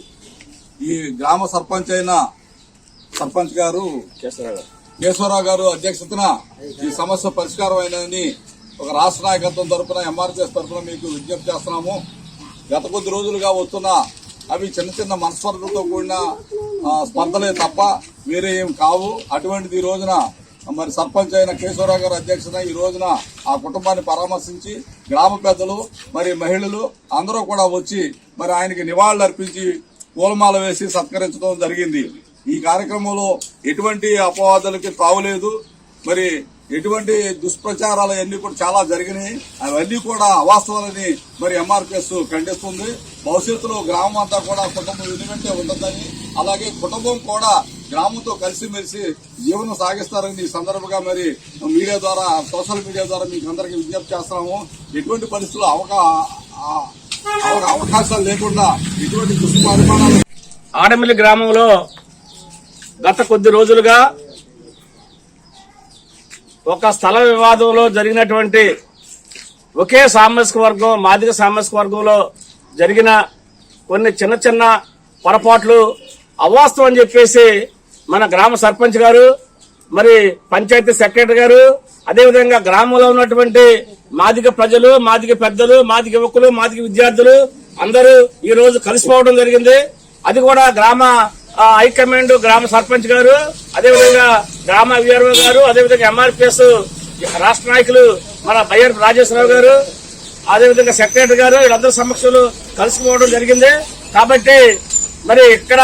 ఈ గ్రామ సర్పంచ్ గారు కేశవరావు గారు అధ్యక్షతన ఈ సమస్య పరిష్కారం అయిందని ఒక రాష్ట్ర నాయకత్వం తరఫున ఎంఆర్పిఎస్ తరఫున మీకు విజ్ఞప్తి చేస్తున్నాము. గత కొద్ది రోజులుగా వస్తున్న అవి చిన్న చిన్న మనస్పర్ధలతో కూడిన స్పర్ధలే తప్ప వేరే ఏం కావు. అటువంటిది ఈ రోజున మరి సర్పంచ్ అయిన కేశవరావు గారు అధ్యక్షత ఈ రోజున ఆ కుటుంబాన్ని పరామర్శించి గ్రామ పెద్దలు మరి మహిళలు అందరూ కూడా వచ్చి మరి ఆయనకి నివాళులు అర్పించి పూలమాల వేసి సత్కరించడం జరిగింది. ఈ కార్యక్రమంలో ఎటువంటి అపవాదాలకి తావులేదు. మరి ఎటువంటి దుష్ప్రచారాలు అన్ని కూడా చాలా జరిగినాయి. అవన్నీ కూడా అవాస్తవాలని మరి ఎంఆర్పిఎస్ ఖండిస్తుంది. భవిష్యత్తులో గ్రామం అంతా కూడా కుటుంబం వెనువెంటే ఉంటుందని, అలాగే కుటుంబం కూడా గ్రామంతో కలిసిమెలిసి జీవనం సాగిస్తారని ఈ సందర్భంగా మరి మీడియా ద్వారా సోషల్ మీడియా ద్వారా మీకు అందరికీ విజ్ఞప్తి చేస్తున్నాము. ఎటువంటి పరిస్థితుల్లో అవకాశాలు లేకుండా ఎటువంటి దుష్పరిమాణాలు. ఆడమిల్లి గ్రామంలో గత కొద్ది రోజులుగా ఒక స్థల వివాదంలో జరిగినటువంటి ఒకే సామాజిక వర్గం మాదిగ సామాజిక వర్గంలో జరిగిన కొన్ని చిన్న చిన్న పొరపాట్లు అవాస్తవం అని చెప్పేసి మన గ్రామ సర్పంచ్ గారు, మరి పంచాయతీ సెక్రటరీ గారు, అదేవిధంగా గ్రామంలో ఉన్నటువంటి మాదిగ ప్రజలు, మాదిగ పెద్దలు, మాదిగ యువకులు, మాదిగ విద్యార్థులు అందరూ ఈ రోజు కలిసిపోవడం జరిగింది. అది కూడా గ్రామ హైకమాండ్, గ్రామ సర్పంచ్ గారు, అదేవిధంగా గ్రామ విఆర్ఓ గారు, అదేవిధంగా ఎంఆర్పిఎస్ రాష్ట్ర నాయకులు మన బయ్యారు రాజేశ్వరరావు గారు, అదేవిధంగా సెక్రటరీ గారు వీళ్ళందరి సమక్షంలో కలిసిపోవడం జరిగింది. కాబట్టి మరి ఇక్కడ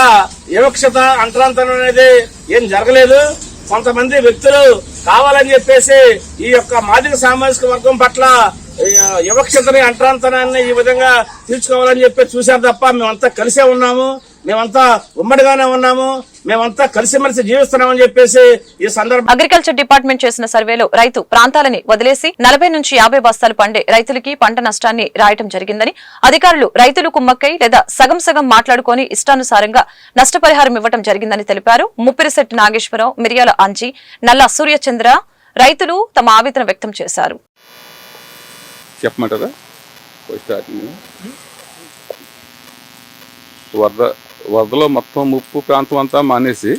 వివక్షత అంతరాంతరం అనేది ఏం జరగలేదు. కొంతమంది వ్యక్తులు కావాలని చెప్పేసి ఈ యొక్క మాదిగ సామాజిక వర్గం పట్ల వివక్షతని అంతరాంతరాన్ని ఈ విధంగా తీర్చుకోవాలని చెప్పి చూశారు తప్ప మేమంతా కలిసే ఉన్నాము, మేమంతా ఉమ్మడిగానే ఉన్నాము, మేమంతా కలిసిమెలిసి జీవిస్తున్నామని చెప్పేసి ఈ సందర్భంగా అగ్రికల్చర్ డిపార్ట్మెంట్ చేసిన సర్వేలో రైతు ప్రాంతాలని వదిలేసి 40 నుంచి 50 బస్తాలు పండే రైతులకి పంట నష్టాన్ని రాయటం జరిగిందని, అధికారులు రైతులు కుమ్మక్కై లేదా సగం సగం మాట్లాడుకుని ఇష్టానుసారంగా నష్టపరిహారం ఇవ్వటం జరిగిందని తెలిపారు. ముప్పిరిశెట్టి నాగేశ్వరరావు, మిరియాల అంజీ, నల్ల సూర్యచంద్ర రైతులు తమ ఆవేదన వ్యక్తం చేశారు. చెప్పమంటారా? వరదలో మొత్తం ముప్పు ప్రాంతం అంతా మానేసి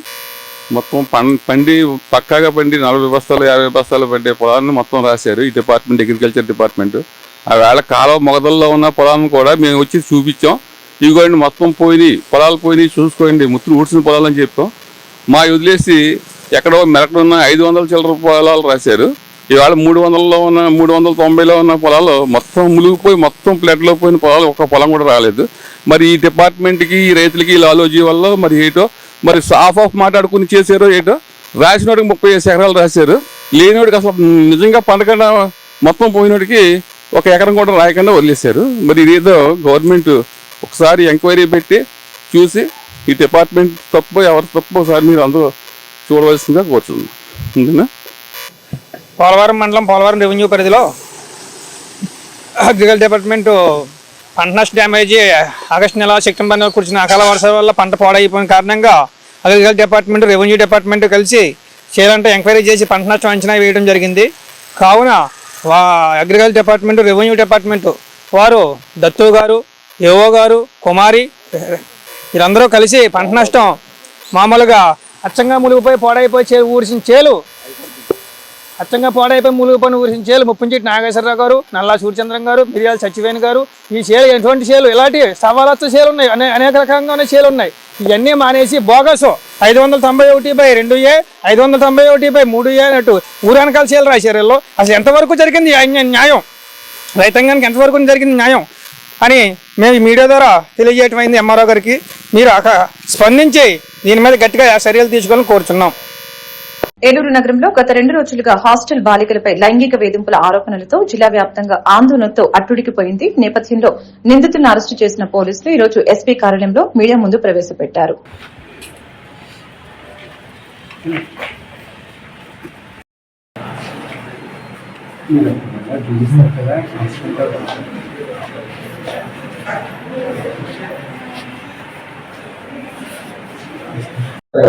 మొత్తం పండి పక్కాగా పండి 40 బస్తాలు 50 బస్తాలు పండే పొలాన్ని మొత్తం రాశారు ఈ డిపార్ట్మెంట్, అగ్రికల్చర్ డిపార్ట్మెంట్. ఆ వేళ కాలువ మొగదల్లో ఉన్న పొలాలను కూడా మేము వచ్చి చూపించాం. ఇదిగోండి మొత్తం పోయినాయి, పొలాలు పోయినాయి, చూసుకోండి, ముత్తులు ఊడ్చిన పొలాలు అని చెప్పాం. మా వదిలేసి ఎక్కడో మెరకడున్న 500 చిల్లర పొలాలు రాశారు. ఇవాళ 300లో ఉన్న 390లో ఉన్న పొలాలు మొత్తం మునిగిపోయి మొత్తం ప్లేట్లో పోయిన పొలాలు ఒక్క పొలం కూడా రాలేదు. మరి ఈ డిపార్ట్మెంట్కి ఈ రైతులకి ఈ లాలోజీ వల్ల మరి ఏటో మరి సాఫ్ ఆఫ్ మాట్లాడుకుని చేశారో ఏటో. రాసినోడికి 35 ఎకరాలు రాశారు, లేనివాడికి అసలు నిజంగా పండకుండా మొత్తం పోయినోడికి 1 ఎకరం కూడా రాయకుండా వదిలేశారు. మరి ఇదేదో గవర్నమెంట్ ఒకసారి ఎంక్వైరీ పెట్టి చూసి ఈ డిపార్ట్మెంట్ తప్పు ఎవరు తప్పు ఒకసారి మీరు అందరూ చూడవలసిందిగా కోరుతున్నాను. పోలవరం మండలం పోలవరం రెవెన్యూ పరిధిలో అగ్రికల్చర్ డిపార్ట్మెంట్ పంట నష్ట డ్యామేజీ ఆగస్టు నెల సెప్టెంబర్ నెల కురిసిన అకాల వర్షాల వల్ల పంట పాడైపోయిన కారణంగా అగ్రికల్చర్ డిపార్ట్మెంట్ రెవెన్యూ డిపార్ట్మెంట్ కలిసి చేయాలంటే ఎంక్వైరీ చేసి పంట నష్టం అంచనా వేయడం జరిగింది. కావున అగ్రికల్చర్ డిపార్ట్మెంట్ రెవెన్యూ డిపార్ట్మెంట్ వారు దత్తు గారు, ఏవో గారు, కుమారి వీళ్ళందరూ కలిసి పంట నష్టం మామూలుగా అచ్చంగా మునిగిపోయి పాడైపోయి ఊరిసిన చేలు అచ్చంగా పాడైపోయి ములుగుపని ఊరిసిన చేలు ముప్పంచెట్టి నాగేశ్వరరావు గారు, నల్లా సూర్యచంద్రం గారు, మిరియాల సత్యవేణి గారు, ఈ చేలు ఎటువంటి చేలు ఇలాంటి సవాలత్వ చేలు ఉన్నాయి, అనేక రకంగా ఉన్న చేలు ఉన్నాయి. ఇవన్నీ మానేసి బోగసు 591/2A 591/3A అన్నట్టు ఊరనకాల చేలు రాశారు వీళ్ళు. అసలు ఎంతవరకు జరిగింది న్యాయం, రైతాంగానికి ఎంతవరకు జరిగింది న్యాయం అని మేము మీడియా ద్వారా తెలియజేయటం అయింది. ఎంఆర్ఓ గారికి మీరు స్పందించి దీని మీద గట్టిగా చర్యలు తీసుకోవాలని కోరుతున్నాం. ఏలూరు నగరంలో గత 2 రోజులుగా హాస్టల్ బాలికలపై లైంగిక వేధింపుల ఆరోపణలతో జిల్లా వ్యాప్తంగా ఆందోళనతో అట్టుడికిపోయింది. నేపథ్యంలో నిందితులను అరెస్టు చేసిన పోలీసులు ఈ రోజు ఎస్పీ కార్యాలయంలో మీడియా ముందు ప్రవేశపెట్టారు.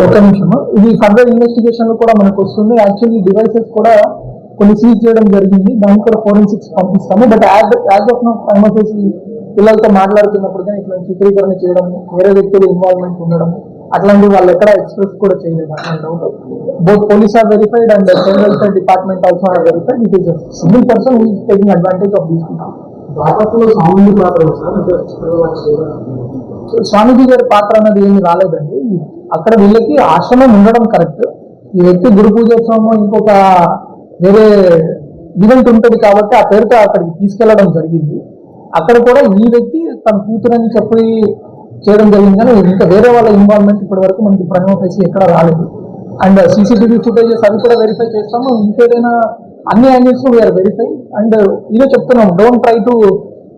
ఒక నిమిషం, ఇది ఫర్దర్ ఇన్వెస్టిగేషన్ లో కూడా మనకు వస్తుంది. యాక్చువల్లీ డివైసెస్ కూడా కొన్ని సీజ్ చేయడం జరిగింది, దానికి కూడా ఫోరెన్సిక్స్ పంపిస్తాము. But as of now time వచ్చేసి పిల్లలతో మాట్లాడుతున్నప్పుడు కానీ ఇట్లా చిత్రీకరణ చేయడం, వేరే వ్యక్తులు ఇన్వాల్వ్మెంట్ ఉండడం అట్లాంటివి వాళ్ళు ఎక్కడ ఎక్స్ప్రెస్ కూడా చేయలేదు. Both police are verified and child welfare department also are verified. It is single person who is taking advantage of these people. Swamiji గారి పాత్ర అనేది ఏమి రాలేదండి. అక్కడ వీళ్ళకి ఆశ్రమం ఉండడం కరెక్ట్. ఈ వ్యక్తి గురు పూజోత్సవం ఇంకొక వేరే ఈవెంట్ ఉంటుంది కాబట్టి ఆ పేరుతో అక్కడికి తీసుకెళ్లడం జరిగింది. అక్కడ కూడా ఈ వ్యక్తి తన కూతురని చెప్పి చేయడం జరిగింది, కానీ ఇంకా వేరే వాళ్ళ ఇన్వాల్వ్మెంట్ ఇప్పటి వరకు మనకి ప్రైమోఫేసి ఎక్కడ రాలేదు. అండ్ సీసీటీవీ ఫుటేజెస్ అవి కూడా వెరిఫై చేస్తాము. ఇంకేదైనా అన్ని యాంగిల్స్ వీఆర్ వెరిఫై. అండ్ ఇదే చెప్తున్నాం, డోంట్ ట్రై టు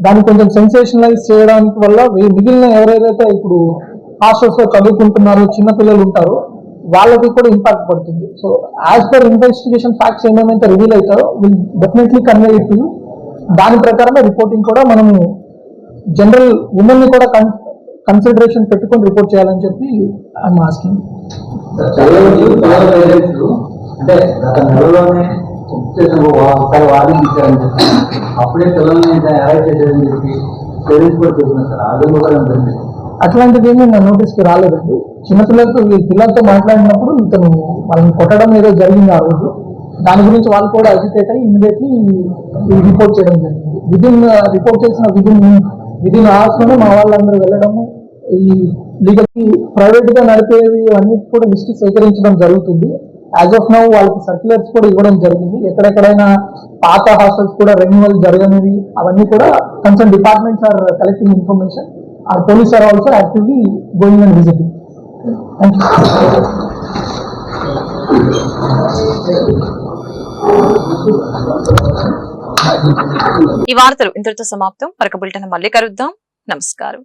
దాన్ని కొంచెం సెన్సేషనలైజ్ చేయడానికి వల్ల మిగిలిన ఎవరైతే ఇప్పుడు హాస్టల్స్ లో చదువుకుంటున్నారో చిన్నపిల్లలు ఉంటారో వాళ్ళకి కూడా ఇంపాక్ట్ పడుతుంది. So as per investigation facts ఏమేమైతే రివీల్ అవుతారో will definitely convey it to you. దాని ప్రకారమే రిపోర్టింగ్ కూడా మనము జనరల్ ఉమెన్ ని కూడా కన్సిడరేషన్ పెట్టుకొని రిపోర్ట్ చేయాలని చెప్పి ఐఎమ్ ఆస్కింగ్. అంటే గత నెలలోనే ఒకసారి వార్నింగ్ ఇచ్చారని చెప్పి అప్పుడే పిల్లల్ని అరెస్ట్ చేశారని చెప్పి పేరెంట్స్ కూడా చెప్తున్నారు సార్. ఆ విధంగా కూడా జరిగింది. అట్లాంటిది ఏమీ నా నోటీస్కి రాలేదండి. చిన్నపిల్లలతో పిల్లలతో మాట్లాడినప్పుడు ఇతను వాళ్ళని కొట్టడం ఏదో జరిగింది ఆ రోజు. దాని గురించి వాళ్ళు కూడా అజిటేట్ అయ్యి ఇమ్మీడియట్లీ రిపోర్ట్ చేయడం జరిగింది. రిపోర్ట్ చేసిన విదిన్ అవర్స్ లోనే మా వాళ్ళందరూ వెళ్ళడము, ఈ లీగల్ ప్రైవేట్ గా నడిపేవి అన్ని కూడా లిస్ట్ సేకరించడం జరుగుతుంది. యాజ్ ఆఫ్ నౌ వాళ్ళకి సర్క్యులర్స్ కూడా ఇవ్వడం జరిగింది. ఎక్కడెక్కడైనా పాత హాస్టల్స్ కూడా రెన్యువల్ జరగనివి అవన్నీ కూడా concern departments are collecting information. Our police are also actively going and visiting. Thank you. ఈ వార్తలు ఇంతటితో సమాప్తం. మరొక బులెటిన్ మళ్ళీ కలుద్దాం. నమస్కారం.